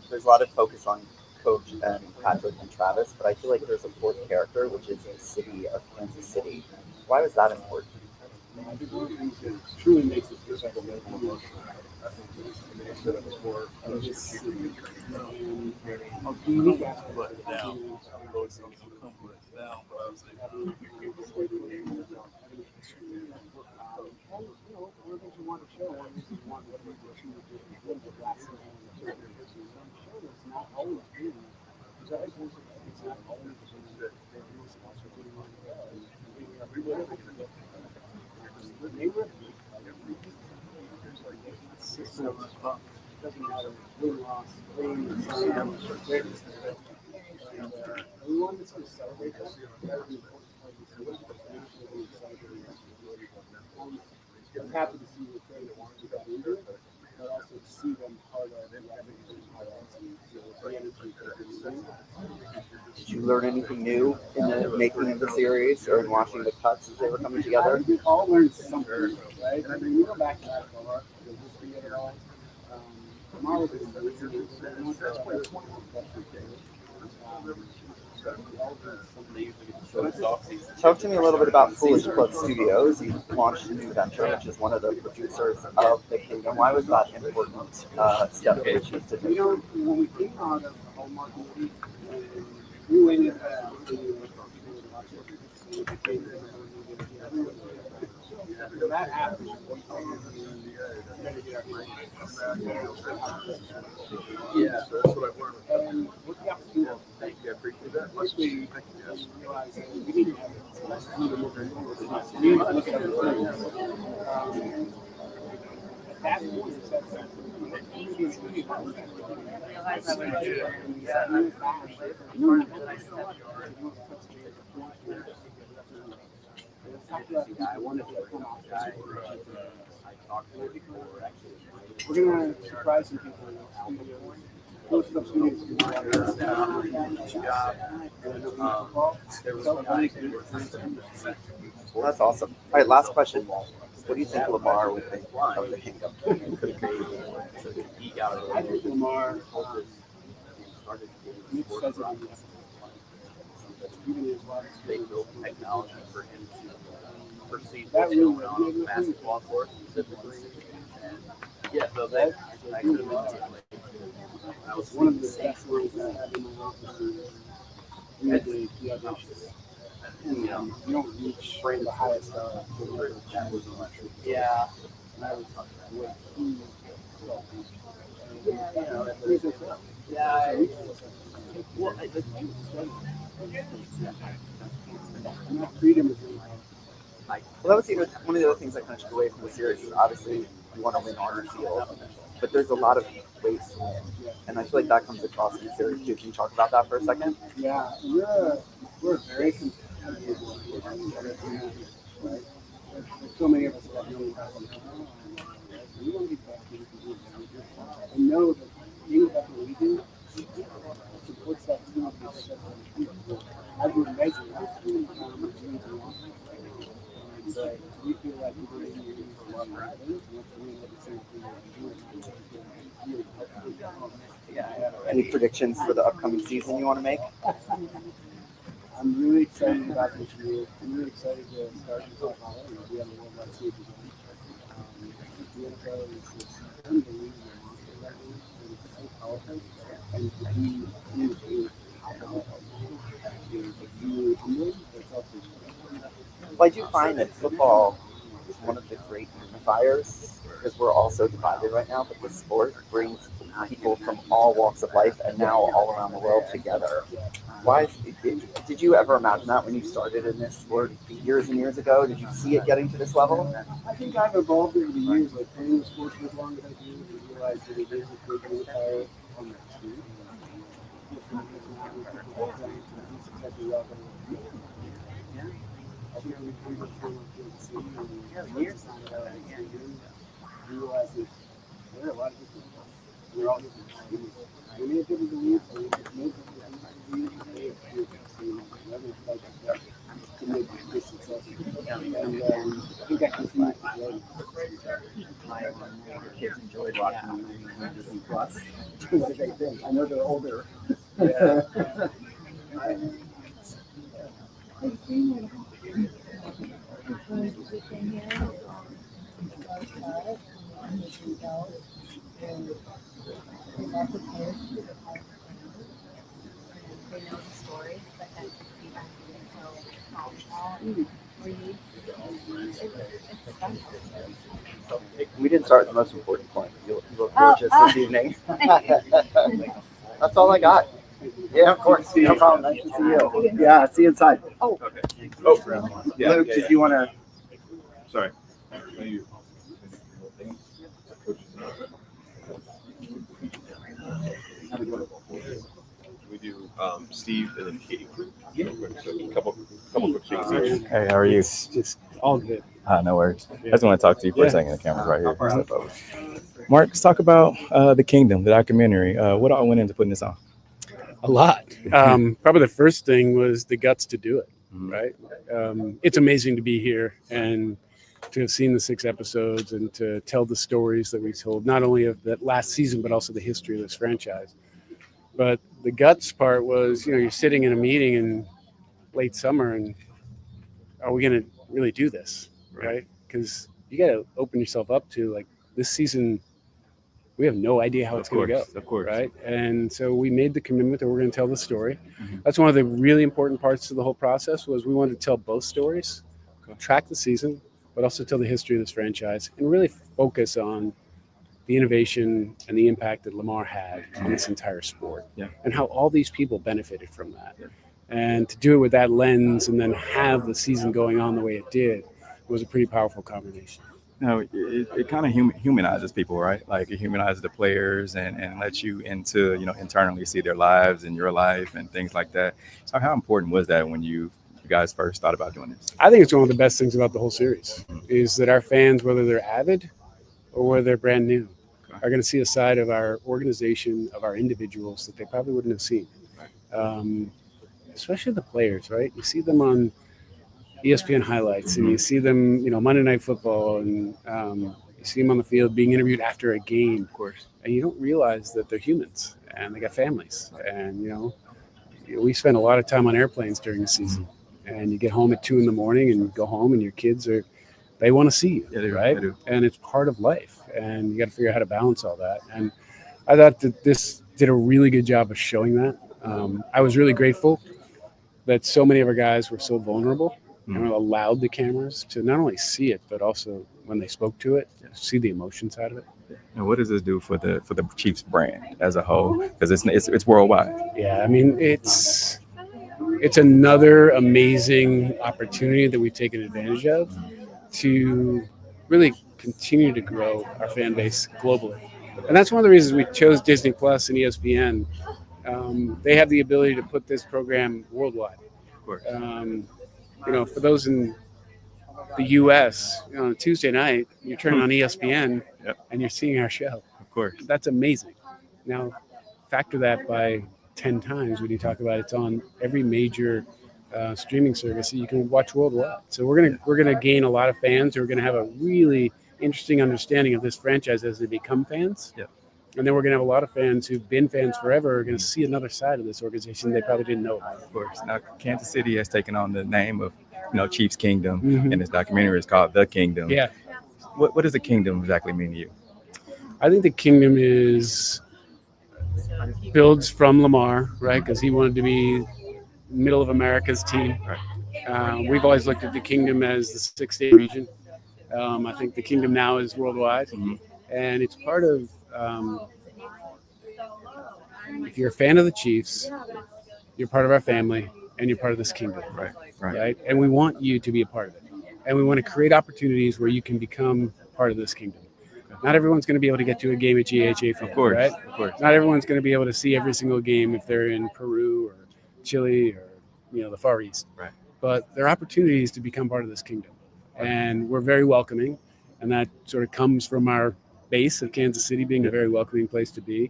there's a lot of focus on Coach and Patrick and Travis, but I feel like there's a fourth character, which is the city of Kansas City. Why was that important? I think one of the things that truly makes it feel like a said it before. Unique But down. Doesn't matter. Win, loss, win, we wanted to celebrate that. That was the important part of this. I'm happy to see the trade that wanted to get into it, but also to see them part of the Did you learn anything new in the making of the series or in watching the cuts as they were coming together? We all learned something, right? I mean, we go back to that a lot, the history of it all. Tomorrow was Talk to me a little bit about Foolish Club Studios. You launched a new venture, which is one of the producers of The Kingdom. Why was that an important step for the Chiefs to do? You know, when we came out of the Hallmark movie, we went into that happened. Yeah, that's what I've learned. And what you have to do, Thank you, I appreciate that. once we realized that we didn't have it, so let's do the movie. We need to look at the that was we're gonna surprise some people in the studio. Those stuff studios can Well, that's awesome. All right, last question. What do you think Lamar would think of The Kingdom? I think Lamar They built technology for him to perceive what's going on the basketball court specifically. And yeah, so that could have been I was one of the best things I have in my office is usually the auditions. You don't reach the highest yeah. And I was what he felt. Yeah. Well, freedom is Well, that was one of the other things I kind of took away from the series is obviously you want to win on the field, but there's a lot of ways to win, and I feel like that comes across in the series too. Can you talk about that for a second? Yeah, we're very competitive, right? There's so many of us that know about we want to be best we can do, and know that being the best we do supports that team as we're measuring that so we feel like we're going to be a lot of things, Any predictions for the upcoming season you want to make? I'm really excited about this year. I'm really excited to start this off already. We have a worldwide stage again. The NFL is just unbelievable. It's so powerful. And to be in a really humbling, but it's also Well, I do find that football is one of the great unifiers because we're all so divided right now, but this sport brings people from all walks of life and now all around the world together. Why? Did you ever imagine that when you started in this sport years and years ago? Did you see it getting to this level? I think I've evolved over the years, like playing the sport for as long as I do, to realize that it is a big unifier on that team. I think we come to the city and realize that there are a lot of different people. We're all different. We may have different beliefs, but we have no different beliefs to make this successful. And I think that continues to grow. My kids enjoyed watching Disney Plus. What do they think? I know they're older. We love the players. They know the stories, but then to see them so small and read, it's special. We didn't start with the most important point. You look gorgeous this evening. That's all I got. Yeah, of course. No problem. Nice to see you. Yeah, see you inside. Oh, okay. Oh, yeah, Luke, did you want to? Sorry. We do Steve and then Katie. So a couple quick things. Hey, how are you? Just all good. No worries. I just want to talk to you for a second. The camera's right here. Mark, let's talk about The Kingdom, the documentary. What all went into putting this on? A lot. Probably the first thing was the guts to do it, right? It's amazing to be here and to have seen the 6 episodes and to tell the stories that we told, not only of that last season, but also the history of this franchise. But the guts part was, you're sitting in a meeting in late summer and are we going to really do this, right? Because you got to open yourself up to, like, this season, we have no idea how it's going to go. Of course. Right. And so we made the commitment that we're going to tell the story. That's one of the really important parts of the whole process was we wanted to tell both stories, track the season, but also tell the history of this franchise and really focus on the innovation and the impact that Lamar had on this entire sport and how all these people benefited from that. And to do it with that lens and then have the season going on the way it did was a pretty powerful combination. No, it kind of humanizes people, right? Like it humanizes the players and lets you into, internally see their lives and your life and things like that. So how important was that when you guys first thought about doing this? I think it's one of the best things about the whole series is that our fans, whether they're avid or whether they're brand new, are going to see a side of our organization, of our individuals that they probably wouldn't have seen. Especially the players, right? You see them on ESPN highlights and you see them, Monday Night Football and you see them on the field being interviewed after a game. Of course. And you don't realize that they're humans and they got families. And, we spend a lot of time on airplanes during the season and you get home at 2 a.m. and you go home and your kids they want to see you, right? They do. And it's part of life and you got to figure out how to balance all that. And I thought that this did a really good job of showing that. I was really grateful that so many of our guys were so vulnerable and allowed the cameras to not only see it, but also when they spoke to it, see the emotion side of it. And what does this do for the Chiefs brand as a whole? Because it's worldwide. Yeah, I mean it's another amazing opportunity that we've taken advantage of to really continue to grow our fan base globally. And that's one of the reasons we chose Disney Plus and ESPN. They have the ability to put this program worldwide. Of course. For those in the U.S., on Tuesday night, you're turning on ESPN and you're seeing our show. Of course. That's amazing. Now, factor that by 10 times when you talk about it's on every major streaming service that you can watch worldwide. So we're gonna gain a lot of fans who are gonna have a really interesting understanding of this franchise as they become fans. Yeah. And then we're going to have a lot of fans who've been fans forever are going to see another side of this organization they probably didn't know about. Of course. Now, Kansas City has taken on the name of, Chiefs Kingdom, and this documentary is called The Kingdom. Yeah. What does the kingdom exactly mean to you? I think the kingdom builds from Lamar, right? Because he wanted to be middle of America's team. Right. We've always looked at the kingdom as the 6-state region. I think the kingdom now is worldwide, and it's part of. If you're a fan of the Chiefs, you're part of our family and you're part of this kingdom. Right. And we want you to be a part of it. And we want to create opportunities where you can become part of this kingdom. Not everyone's going to be able to get to a game at GHA, of course, right? Of course. Not everyone's going to be able to see every single game if they're in Peru or Chile or the Far East. Right. But there are opportunities to become part of this kingdom. And we're very welcoming. And that sort of comes from our base of Kansas City being a very welcoming place to be,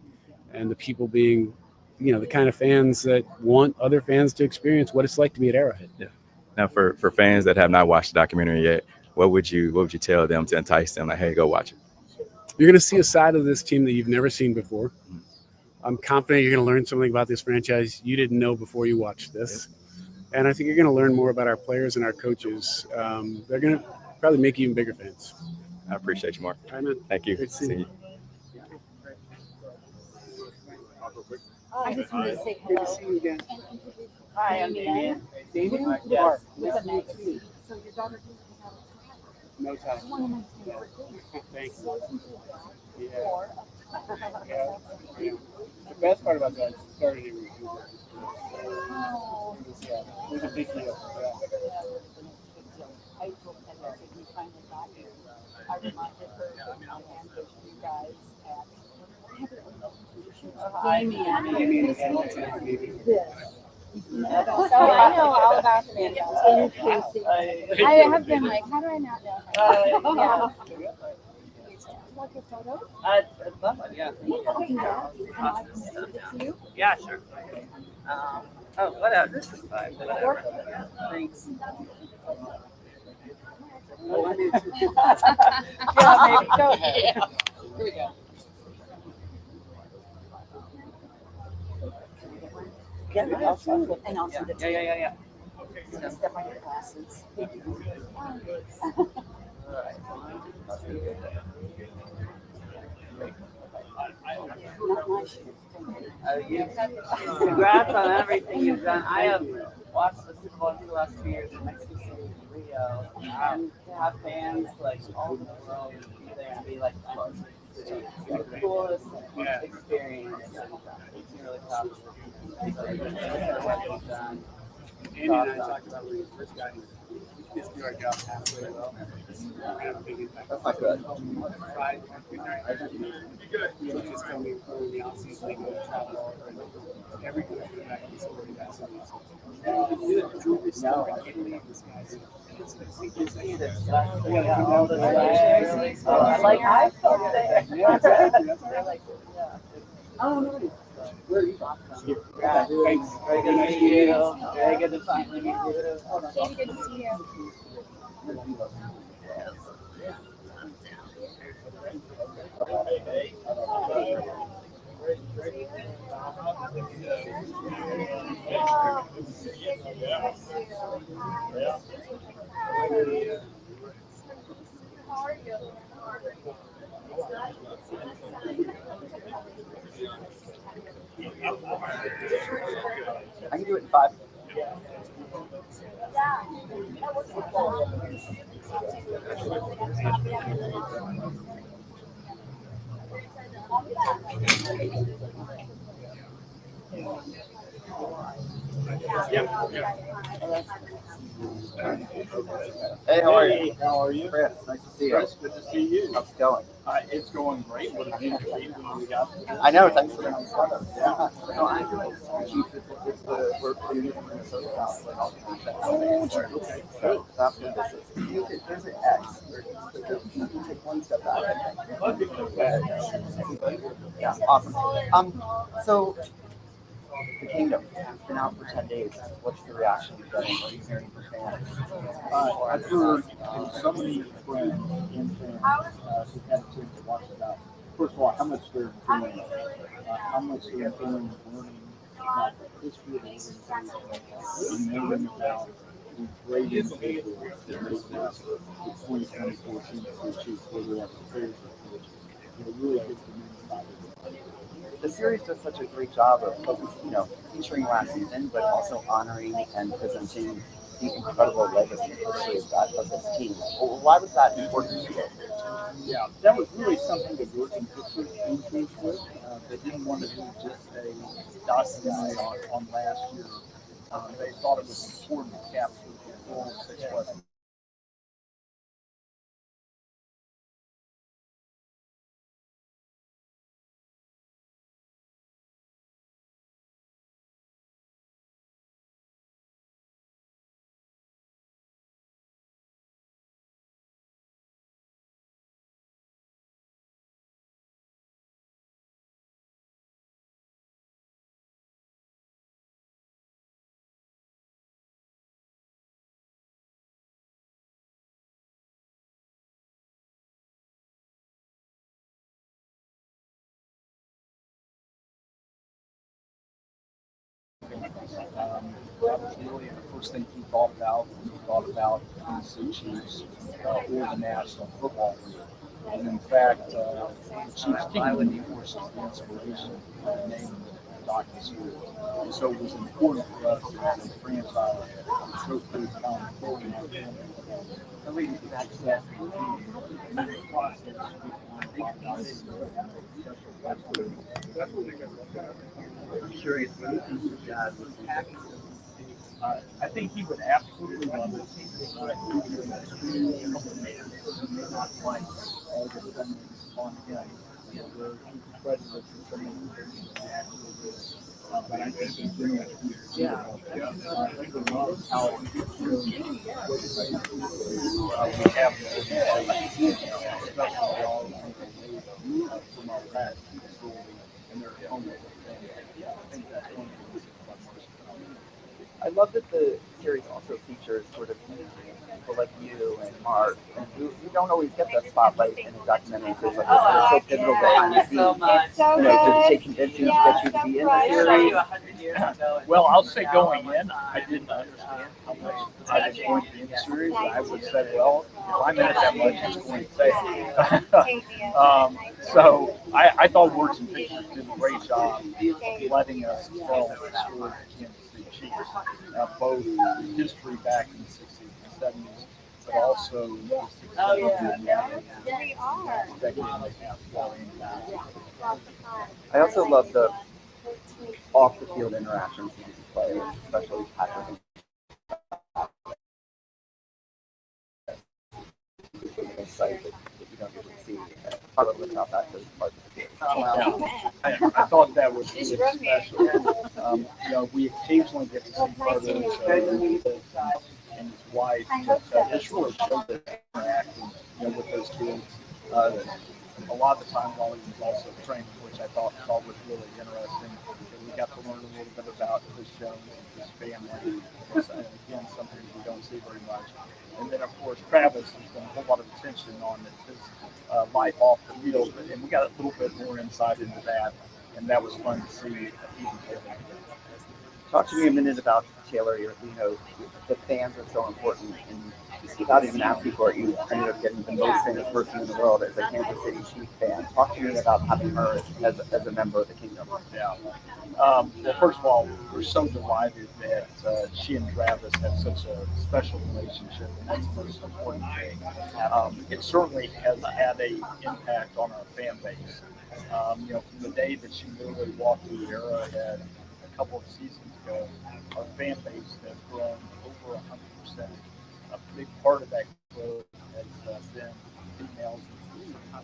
and the people being, the kind of fans that want other fans to experience what it's like to be at Arrowhead. Yeah. Now, for fans that have not watched the documentary yet, what would you tell them to entice them? Like, hey, go watch it. You're going to see a side of this team that you've never seen before. I'm confident you're going to learn something about this franchise you didn't know before you watched this, and I think you're going to learn more about our players and our coaches. They're going to probably make you even bigger fans. I appreciate you, Mark. All right, man. Thank you. Great to see you. I just wanted to say Good hello. to see you again. Hi, I'm Damien. Damien? Yes. Mark. With Nice a to meet you. magazine. So your daughter doesn't have a No time. It's one of my favorite things. Thank So you. Yeah. four. Yeah. Yeah. The best part about that is it started in Vancouver. Oh. Yeah, it was a big deal. Yeah. I told Kendra when we finally got here, I reminded her that I had those you guys at Damien is Hamilton. So I know all about the Mandela. I have been like, how do I not know her? Yeah. like a photo. It's lovely, yeah. I'll do that. And I can send it to you. Yeah, sure. Oh, whatever. This is fine. Whatever. Thanks. Yeah, maybe. Go ahead. Here we go. Yeah, I'll send it. And I'll Yeah, send it yeah, to yeah, you. yeah, yeah. Step on your glasses. Not my shoes. Congrats on everything you've done. I have watched the Super Bowl for the last 2 years in Mexico City and Rio, and to have fans like all over the world be there and be like close. It's the coolest experience. It makes me really proud of you. So, what you've done. Andy and I talked about when we first got here. We just do our job halfway well. We have a big impact. That's not good. Friday, good night. We'll just come in in the off-season, we go to travel all over. Every country back in the story, that's something. Now I can't believe this guy's. Like I felt there. Yeah, exactly. That's all right. Oh, no. Where are you? Yeah, thanks. Very good to meet you. Very good to finally meet you. Katie, good to see you. I can do it in 5. Hey, how are you? How are you? Chris, nice to see you. Chris, good to see you. How's it going? It's going great. What a beautiful evening we got. I know, thanks for coming. Yeah. So I'm doing Chiefs. It's the we're in Minnesota South. Oh, okay. So that's what this is. There's an X. You can take one step back. Yeah, awesome. So the Kingdom has been out for 10 days. What's the reaction you've gotten? What are you hearing from fans? I've heard from so many friends and fans who've had a chance to watch it out. First of all, how much they're enjoying how much they're enjoying learning about the history of the organization and learning about the great individuals that made the 2024 team to achieve where they are prepared for. It really gets the men excited. The series does such a great job of featuring last season, but also honoring and presenting the incredible legacy and history of this team. Why was that important to you? Yeah, that was really something that Virgin Pictures increased with. They didn't want to do just a documentary on last year. They thought it was important to capture the full 6+. That was really the first thing he thought about when he thought about the Chiefs or the National Football League. And in fact, the Chiefs Kingdom, of course, is the inspiration of the name documents here. And so it was important for us as a franchise to go through accountability in our family. I think that's that process. I'm curious, what do you think your dad was happy? I think he would absolutely love it. Not like all the dependence on him. Where he's credited for training. But I think he's doing it. Yeah. I think he loves how we have the especially all from our past and their home. I think that's one of the I love that the series also features sort of people like you and Mark, and who don't always get the spotlight in a documentary series like this. They're so pivotal behind the scenes. Did they convince you to get you to be in the series? Well, I'll say going in, I didn't understand how much I was going to be in the series. I would say, well, if I'm in it that much, it's going to say. So I thought Words and Pictures did a great job letting us tell the story of Kansas City Chiefs, both history back in the 60s and 70s, but also I also love the off-the-field interactions with these players, especially Patrick. Insight that you don't get to see. Talk a little bit about that, those parts of the game. I thought that was really special. We occasionally get to see photos and his wife, but this really showed that interacting, with those kids. A lot of the time while he was also training, which I thought was really interesting. We got to learn a little bit about Chris Jones and his family. Again, something we don't see very much. And then, of course, Travis has been a whole lot of attention on his life off the field, and we got a little bit more insight into that, and that was fun to see. Talk to me a minute about Taylor. The fans are so important, and without even asking for it, you ended up getting the most famous person in the world as a Kansas City Chiefs fan. Talk to me about having her as a member of the kingdom. Yeah. Well, first of all, we're so delighted that she and Travis have such a special relationship, and that's the most important thing. It certainly has had an impact on our fan base. From the day that she literally walked through Arrowhead a couple of seasons ago, our fan base has grown over 100%. A big part of that growth has been females. I'll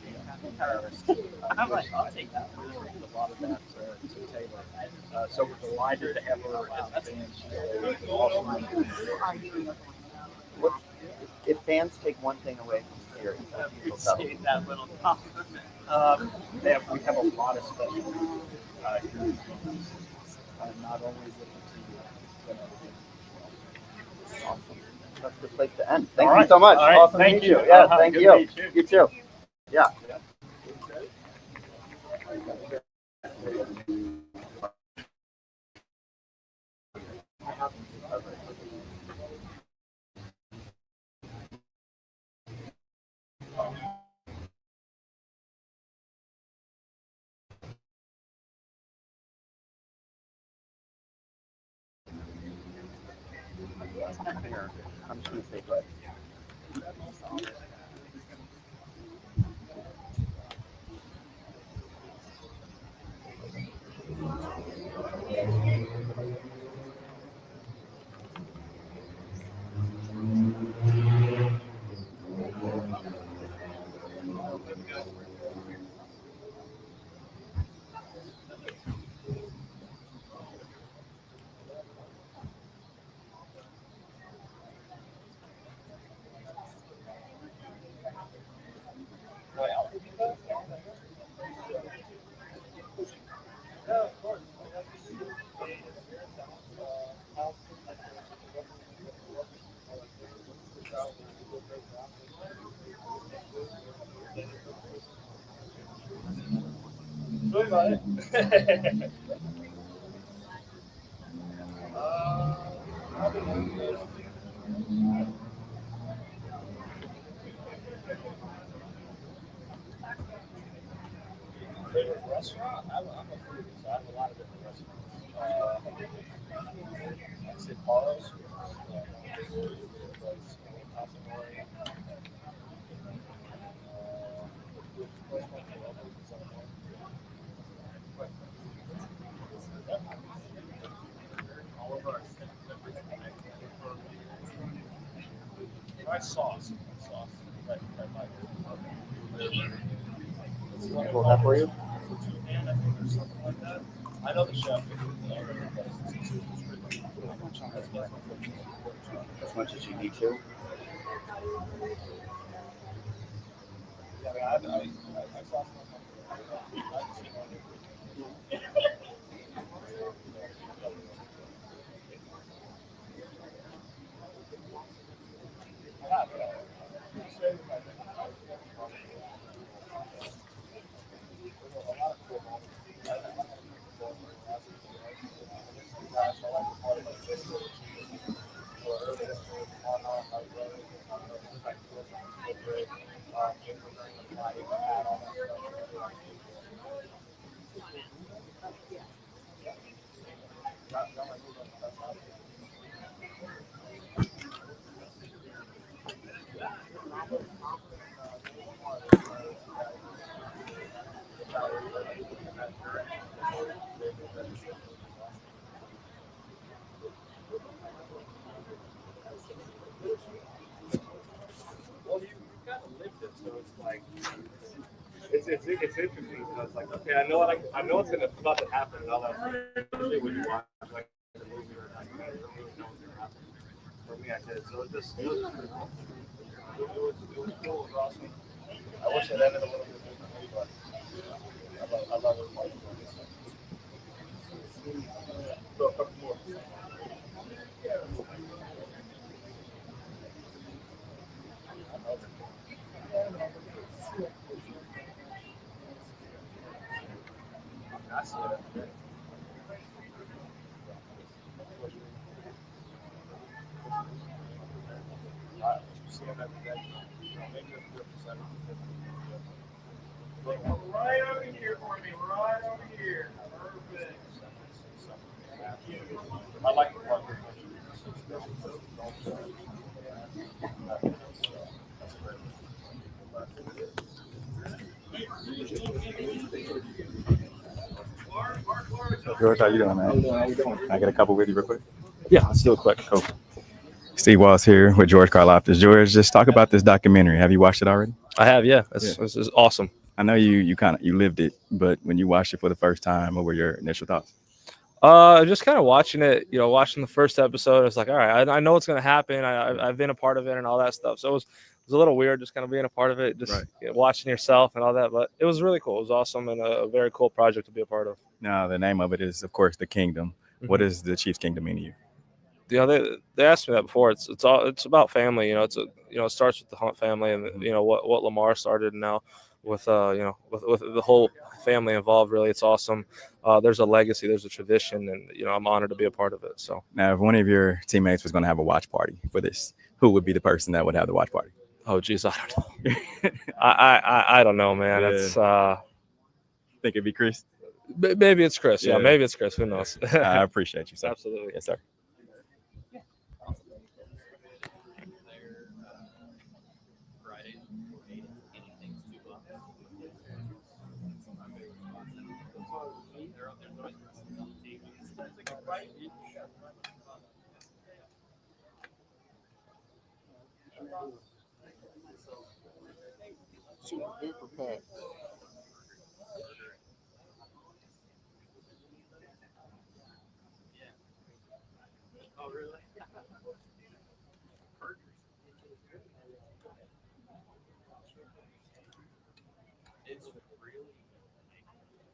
take that. A lot of that to Taylor. So we're delighted to have her as a fan. She's awesome. If fans take one thing away from the series, that little we have a lot of special people not only with the team, but awesome. That's a good place to end. Thank you so much. Right. Awesome Thank to you. meet you. Yeah, thank you. You too. Yeah. I'm just going to say, but Sorry about it. Restaurant? I'm a foodie, so I have a lot of different restaurants. I'd say Paros. Nice sauce. Right, Pull that for you. I know the chef. As much as you need to. I saw Well, you kind of lived it, so it's like it's interesting because like okay, I know it's about to happen and all that. Especially when you watch like the movie or like you don't really know what's gonna happen. For me, I did. So it was pretty cool. It was cool. It was awesome. I wish it ended a little bit differently, but I love it. So a couple more. I see it every day. See him every day. Maybe it's 4%. Right over here for me. Right over here. Perfect. I like the part. George, how you doing, man? I get a couple with you real quick. Yeah, let's do it quick. Cool. Steve Walls here with George Karloftis. George, just talk about this documentary. Have you watched it already? I have, yeah. This is awesome. I know you lived it, but when you watched it for the first time, what were your initial thoughts? Just kind of watching it, watching the first episode, it's like, all right, I know what's going to happen. I've been a part of it and all that stuff. So it was a little weird just kind of being a part of it, just watching yourself and all that. But it was really cool. It was awesome and a very cool project to be a part of. Now, the name of it is, of course, The Kingdom. Mm-hmm. What does the Chiefs Kingdom mean to you? They asked me that before. It's about family. It starts with the Hunt family and what Lamar started now with with the whole family involved. Really, it's awesome. There's a legacy, there's a tradition, and I'm honored to be a part of it. So now, if one of your teammates was going to have a watch party for this, who would be the person that would have the watch party? Oh, geez, I don't know. I don't know, man. Yeah. It's think it'd be Chris. Maybe it's Chris. Yeah, maybe it's Chris. Who knows? I appreciate you, sir. Absolutely. Yes, sir. Super paper pack. Oh, really? It's really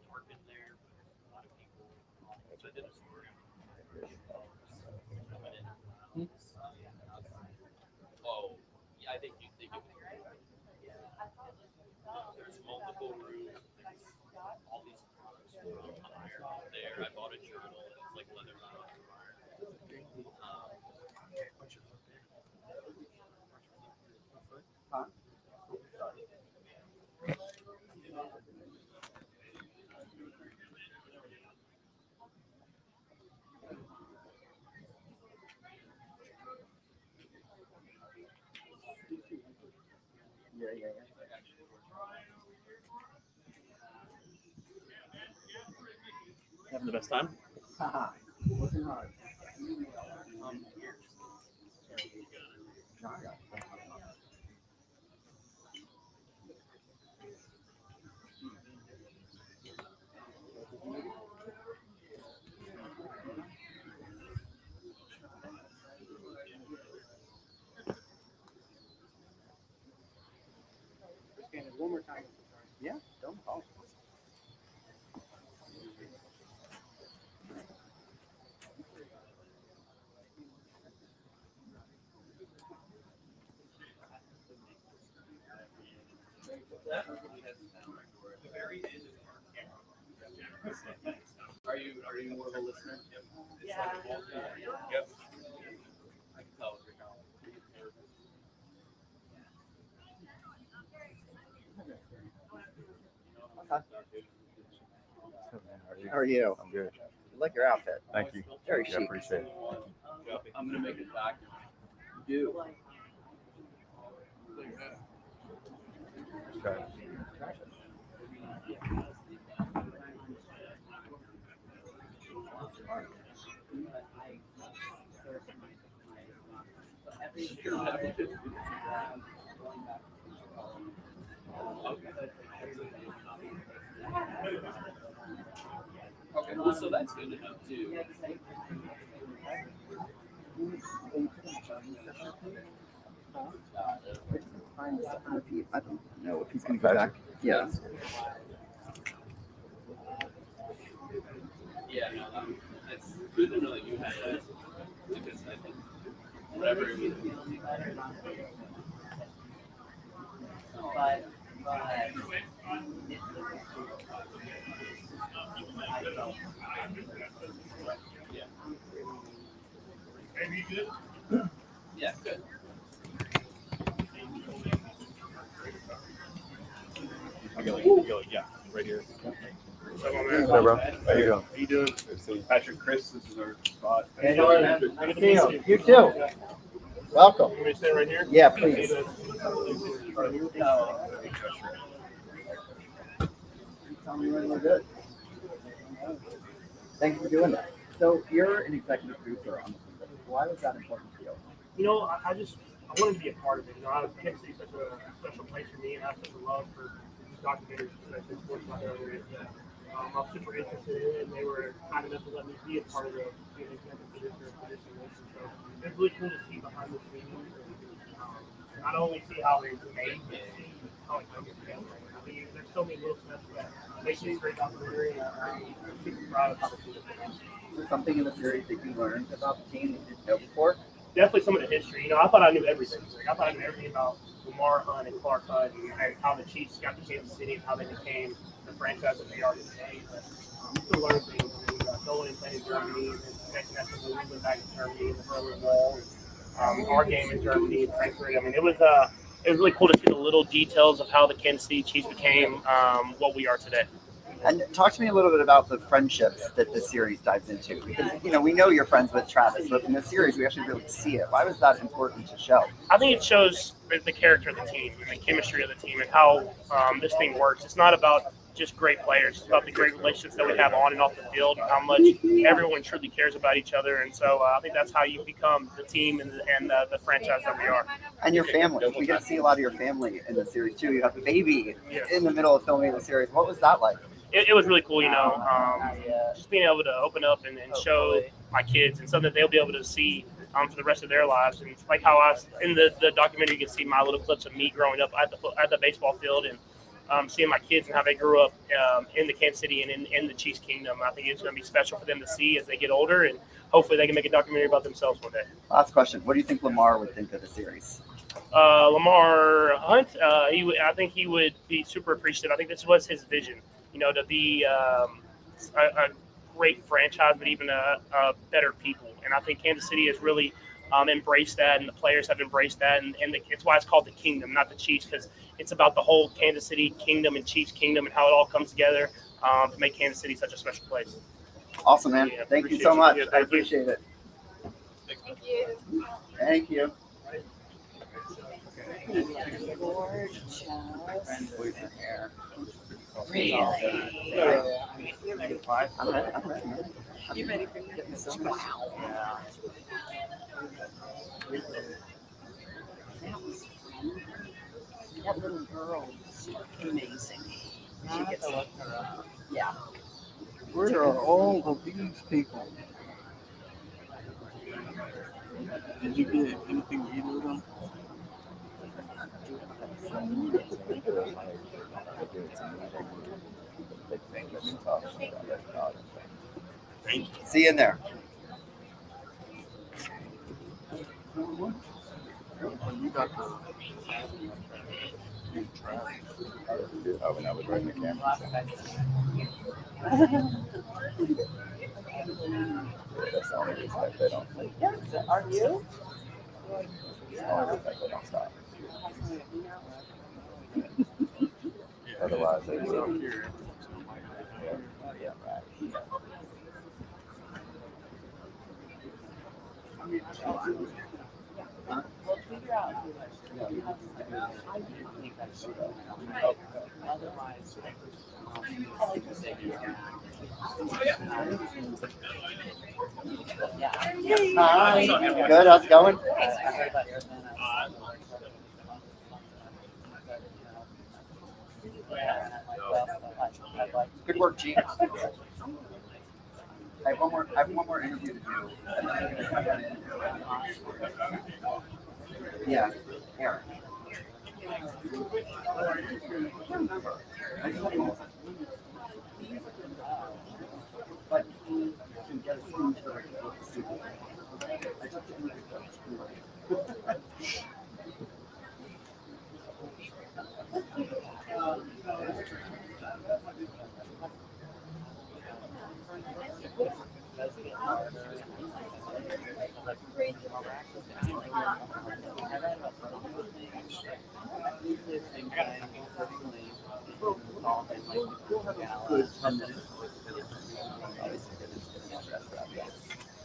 dark in there. A lot of people. So I did a story on Oh, yeah, I think you think it. There's multiple rooms. All these products are there. I bought a journal. It's like leather bound. Yeah. Having the best time? Working hard. One more time. Yeah, don't call. Are you more of a listener? Yeah. Yep. I can tell if you're going. How are you? I'm good. I like your outfit. Thank you. Very Yeah, chic. appreciate it. I'm gonna make it back. Do. Okay. Okay, well, so that's good to know too. I don't know if he's going to go back. Yeah. Yeah, no, it's good to know that you had that because I think whatever it is. Yeah, good. Yeah, right here. Hey, bro. How you doing? How you doing? Patrick, Chris, this is our spot. Hey, nice to see you. You too. Welcome. You want me to stay right here? Yeah, please. Tell me when we're good. Thanks for doing this. So you're an executive producer on the film. Why was that important to you? You know, I wanted to be a part of it. You know, I can't see such a special place for me, and I have such a love for documentaries, especially sports documentaries. I was super interested in it, and they were kind enough to let me be a part of the executive producer position. So it's really cool to see behind the scenes, and not only see how they made, but see how it comes together. I mean, there's so many little steps that make this great documentary, and I'm super proud of how they did it. Is there something in the series that you learned about the team that you didn't know before? Definitely some of the history. You know, I thought I knew everything. Like, I thought I knew everything about Lamar Hunt and Clark Hunt and how the Chiefs got to Kansas City and how they became the franchise that they are today. But still learn things. I mean, going and playing in Germany and connecting that to when we went back to Germany and the Berlin Wall. Our game in Germany and Frankfurt. I mean, it was really cool to see the little details of how the Kansas City Chiefs became what we are today. And talk to me a little bit about the friendships that the series dives into. Because, you know, we know you're friends with Travis, but in the series, we actually really see it. Why was that important to show? I think it shows the character of the team and the chemistry of the team and how this thing works. It's not about just great players. It's about the great relationships that we have on and off the field and how much everyone truly cares about each other. And so I think that's how you become the team and the franchise that we are. And your family. We get to see a lot of your family in the series, too. You have a baby in the middle of filming the series. What was that like? It was really cool, you know, just being able to open up and show my kids and something that they'll be able to see for the rest of their lives. And it's like how in the documentary, you can see my little clips of me growing up at the baseball field and seeing my kids and how they grew up in the Kansas City and in the Chiefs Kingdom. I think it's going to be special for them to see as they get older, and hopefully they can make a documentary about themselves one day. Last question. What do you think Lamar would think of the series? Lamar Hunt, I think he would be super appreciative. I think this was his vision, you know, to be a great franchise, but even a better people. And I think Kansas City has really embraced that, and the players have embraced that. And it's why it's called the Kingdom, not the Chiefs, because it's about the whole Kansas City Kingdom and Chiefs Kingdom and how it all comes together to make Kansas City such a special place. Awesome, man. Yeah, Thank you so much. I appreciate it. Thank you. Thank you. Gorgeous. Really? I'm ready. You ready for me to get this? Wow. Yeah. That was fun. That little girl is amazing. She gets yeah. Where are all of these people? Did you get anything to eat with them? See you in there. You got the. Oh, when I was running the camera. That's the only reason that they don't. Are you? That's the only reason that they don't stop. Otherwise, they would. Yeah, right. We'll figure out. Otherwise, Hi. Good. How's it going? Good work, Gene. I have one more interview to do. Yeah. Here. But he can get us into the studio. I took the interview.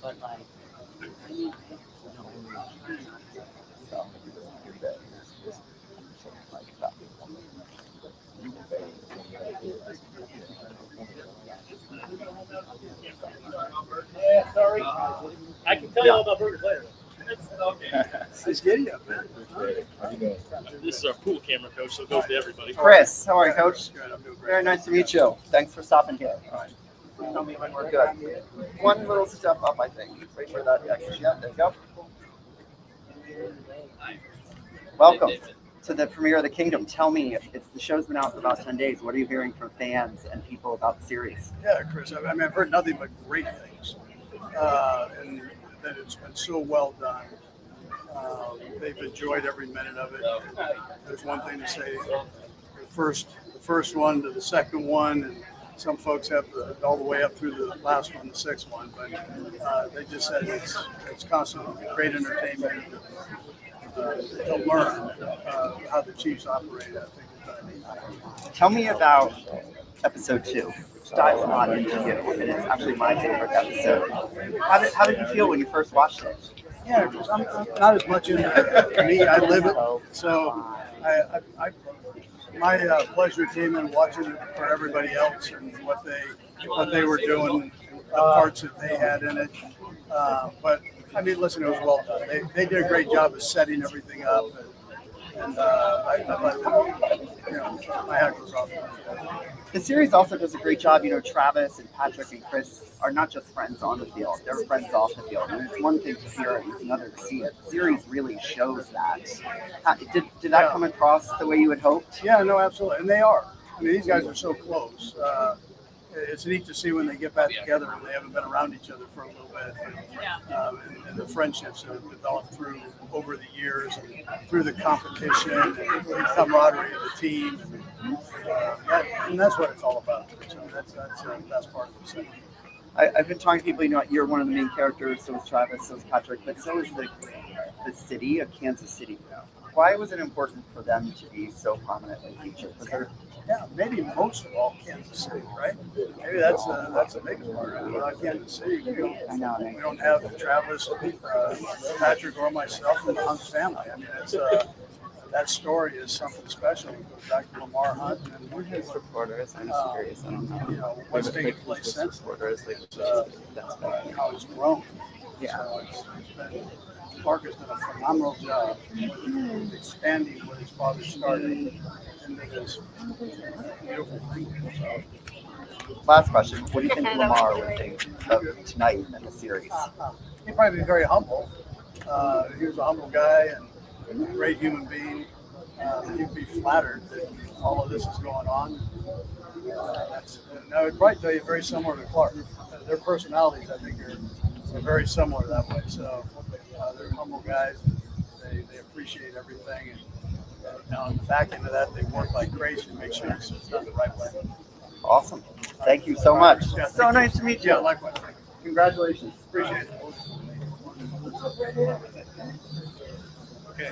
But like, yeah, sorry. I can tell you all about burgers later. Nice getting you, man. This is our pool camera, coach, so it goes to everybody. Chris, how are you, Coach? Very nice to meet you. Thanks for stopping here. All right. Tell me when we're good. One little step up, I think. Right where that exit. Yeah, there you go. Welcome to the premiere of The Kingdom. Tell me, the show's been out for about 10 days. What are you hearing from fans and people about the series? Yeah, Chris. I mean, I've heard nothing but great things, and that it's been so well done. They've enjoyed every minute of it. There's one thing to say: the first one to the second one, and some folks have all the way up through the last one, the sixth one. But they just said it's constantly great entertainment. To learn how the Chiefs operate, I think. Tell me about episode 2. Dives a lot into you, and it's actually my favorite episode. How did you feel when you first watched it? Yeah, because I'm not as much into me. I live it, so my pleasure came in watching it for everybody else and what they were doing, the parts that they had in it. But I mean, listen, it was well done. They did a great job of setting everything up, and I thought my hat was off. The series also does a great job. You know, Travis and Patrick and Chris are not just friends on the field; they're friends off the field. And it's one thing to hear it; it's another to see it. The series really shows that. Did that come across the way you had hoped? Yeah, no, absolutely, and they are. I mean, these guys are so close. It's neat to see when they get back together and they haven't been around each other for a little bit. And the friendships that have developed over the years and through the competition and the camaraderie of the team. And that's what it's all about. So that's the best part of the segment. I've been talking to people, you know, you're one of the main characters, so is Travis, so is Patrick, but so is the city of Kansas City. Why was it important for them to be so prominently featured? Yeah, maybe most of all Kansas City, right? Maybe that's a big part. Without Kansas City, we don't have Travis, Patrick, or myself in the Hunt family. I mean, that story is something special. It goes back to Lamar Hunt and his reporters. I'm just curious. I don't know. You know what's taking place since how it's grown. Yeah. So Clark has done a phenomenal job expanding where his father started into this beautiful thing. Last question. What do you think Lamar would think of tonight in the series? He'd probably be very humble. He was a humble guy and a great human being. He'd be flattered that all of this is going on. I would probably tell you very similar to Clark. Their personalities, I think, are very similar that way. So they're humble guys. And they appreciate everything. And on the back end of that, they work like crazy to make sure it's done the right way. Awesome. Thank you so much. Yeah, So nice to meet you. Yeah, likewise. Congratulations. Appreciate it. Okay.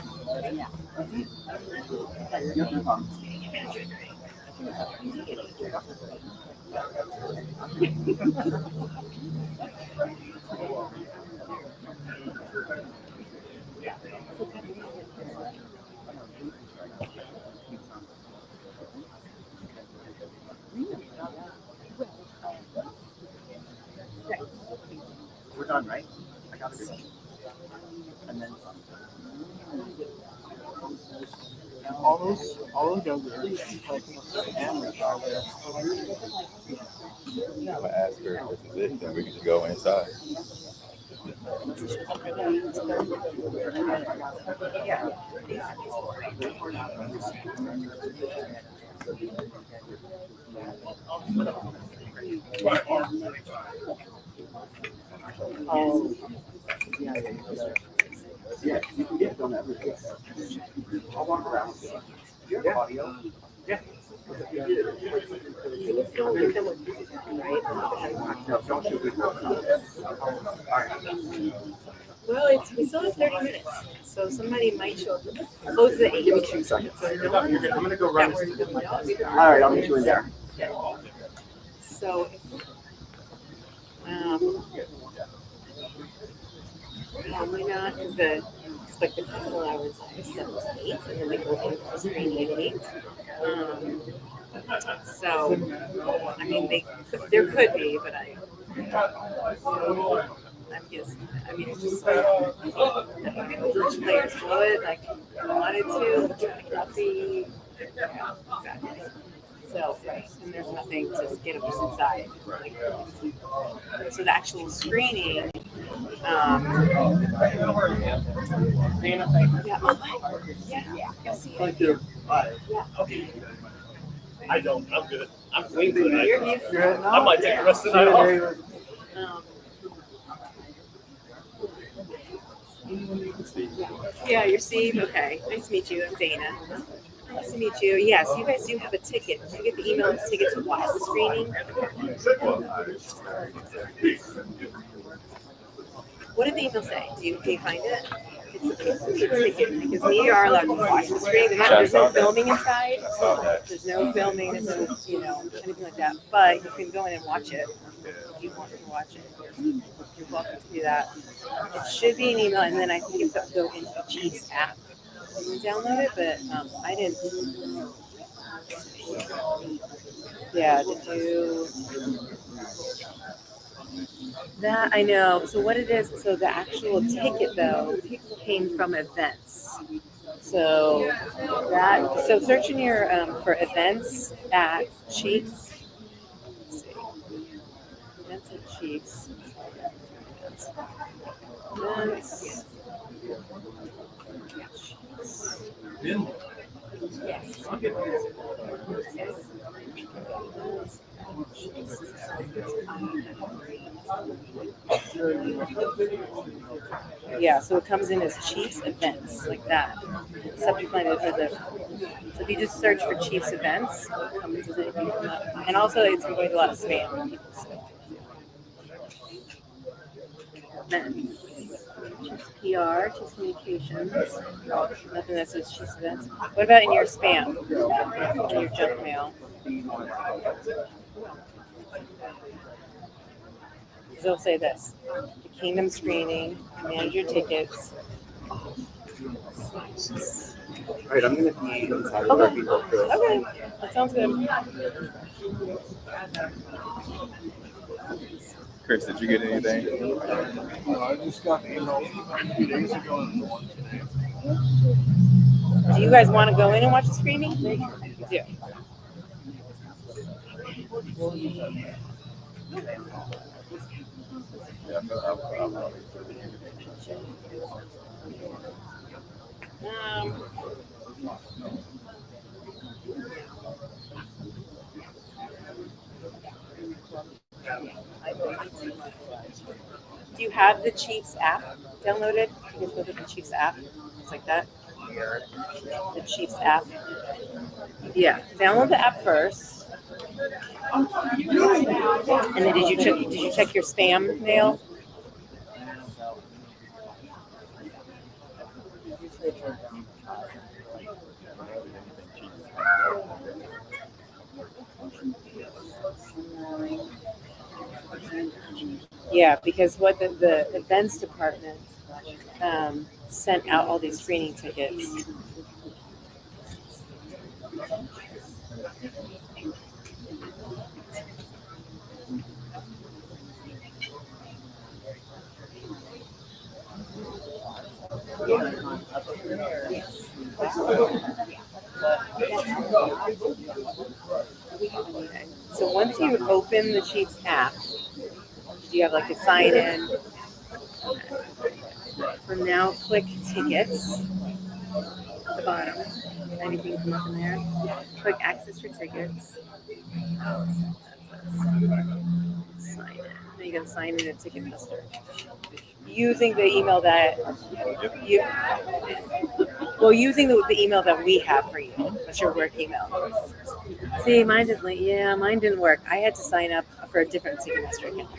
We're done, right? I got it. And then all those guys are talking about the cameras are there. I'm gonna ask her if this is it, then we can just go inside. Yeah, you can get on everything. I'll walk around. Do you have audio? Yeah. No, don't shoot it. Well, we still have 30 minutes, so somebody might show up. Close the 8. Give me 2 seconds. So no I'm one gonna go run. that we're going out. All right, I'll meet you in there. So, probably not, because it's like the couple hours is 7 to 8, and then they go in for screening at 8. So, I mean, there could be, but I'm guessing. I mean, it's just like, which players would, like, wanted to, like, coffee. Yeah, exactly. So, and there's nothing to get us inside. So the actual screening, yeah. Thank you. Bye. Yeah. Okay. I don't. I'm good. I'm clean for the night. You're good now? I might take the rest of the night off. Yeah, you're Steve. Okay. Nice to meet you. I'm Dana. Nice to meet you. Yes, you guys do have a ticket. Did you get the email ticket to watch the screening? What did the email say? Can you find it? It's a ticket because we are allowed to watch the screening. There's no filming inside. There's no filming. There's no, anything like that. But you can go in and watch it if you want to watch it. You're welcome to do that. It should be an email, and then I think you have to go into the Chiefs app and download it. But I didn't. Yeah, did you? That I know. So what it is, so the actual ticket though came from events. So search in your for events at Chiefs. Let's see. Events at Chiefs. Events. Yes. Yeah, so it comes in as Chiefs events, like that. Subject line is so if you just search for Chiefs events, it comes as anything from that. And also it's going to a lot of spam. Events. Chiefs PR, Chiefs Communications. Nothing that says Chiefs events. What about in your spam? In your junk mail? They'll say this: the Kingdom screening, manage your tickets. All right, I'm going to be inside Okay. where people could. Okay, that sounds good. Chris, did you get anything? I just got an email a few days ago and the one today. Do you guys want to go in and watch the screening? You do. Do you have the Chiefs app downloaded? You guys go to the Chiefs app. It's like that. The Chiefs app. Yeah, download the app first. And then did you check your spam mail? Yeah, because what the events department sent out all these screening tickets. So once you open the Chiefs app, you have like a sign in. For now, click tickets at the bottom. Anything come up in there? Click access your tickets. Sign in. Then you can sign in at Ticketmaster using the email that using the email that we have for you. That's your work email. See, mine didn't work. I had to sign up for a different Ticketmaster account.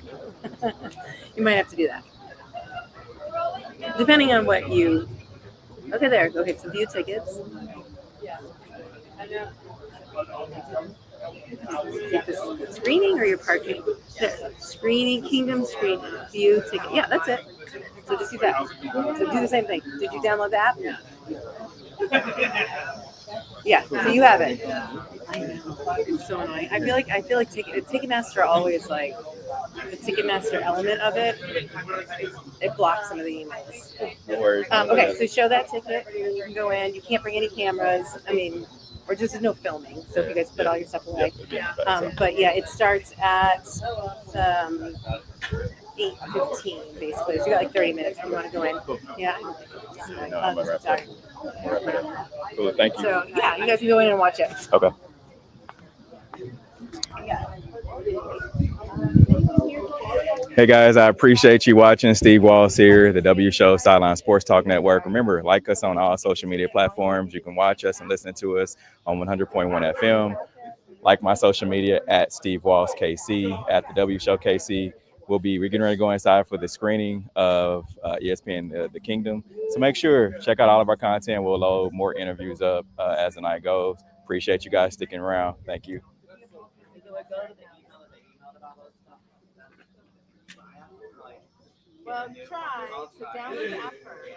You might have to do that. Depending on what you... Okay, there. Okay, so view tickets. Is this screening or your parking? There. Screening, Kingdom screening, view ticket. Yeah, that's it. So just do that. So do the same thing. Did you download the app? Yeah, so you have it. I know. It's so annoying. I feel like Ticketmaster always like the Ticketmaster element of it. It blocks some of the emails. No worries. Okay, so show that ticket. You can go in. You can't bring any cameras. I mean, or just no filming. So if you guys put all your stuff away. But yeah, it starts at 8:15 basically. So you got like 30 minutes if you want to go in. Yeah. Cool, thank you. So yeah, you guys can go in and watch it. Okay. Hey guys, I appreciate you watching. Steve Walls here, the W Show, Sideline Sports Talk Network. Remember, like us on all social media platforms. You can watch us and listen to us on 100.1 FM. Like my social media at Steve Walls KC, at the W Show KC. We're getting ready to go inside for the screening of ESPN The Kingdom. So make sure, check out all of our content. We'll load more interviews up as the night goes. Appreciate you guys sticking around. Thank you. Well, try to download the app first.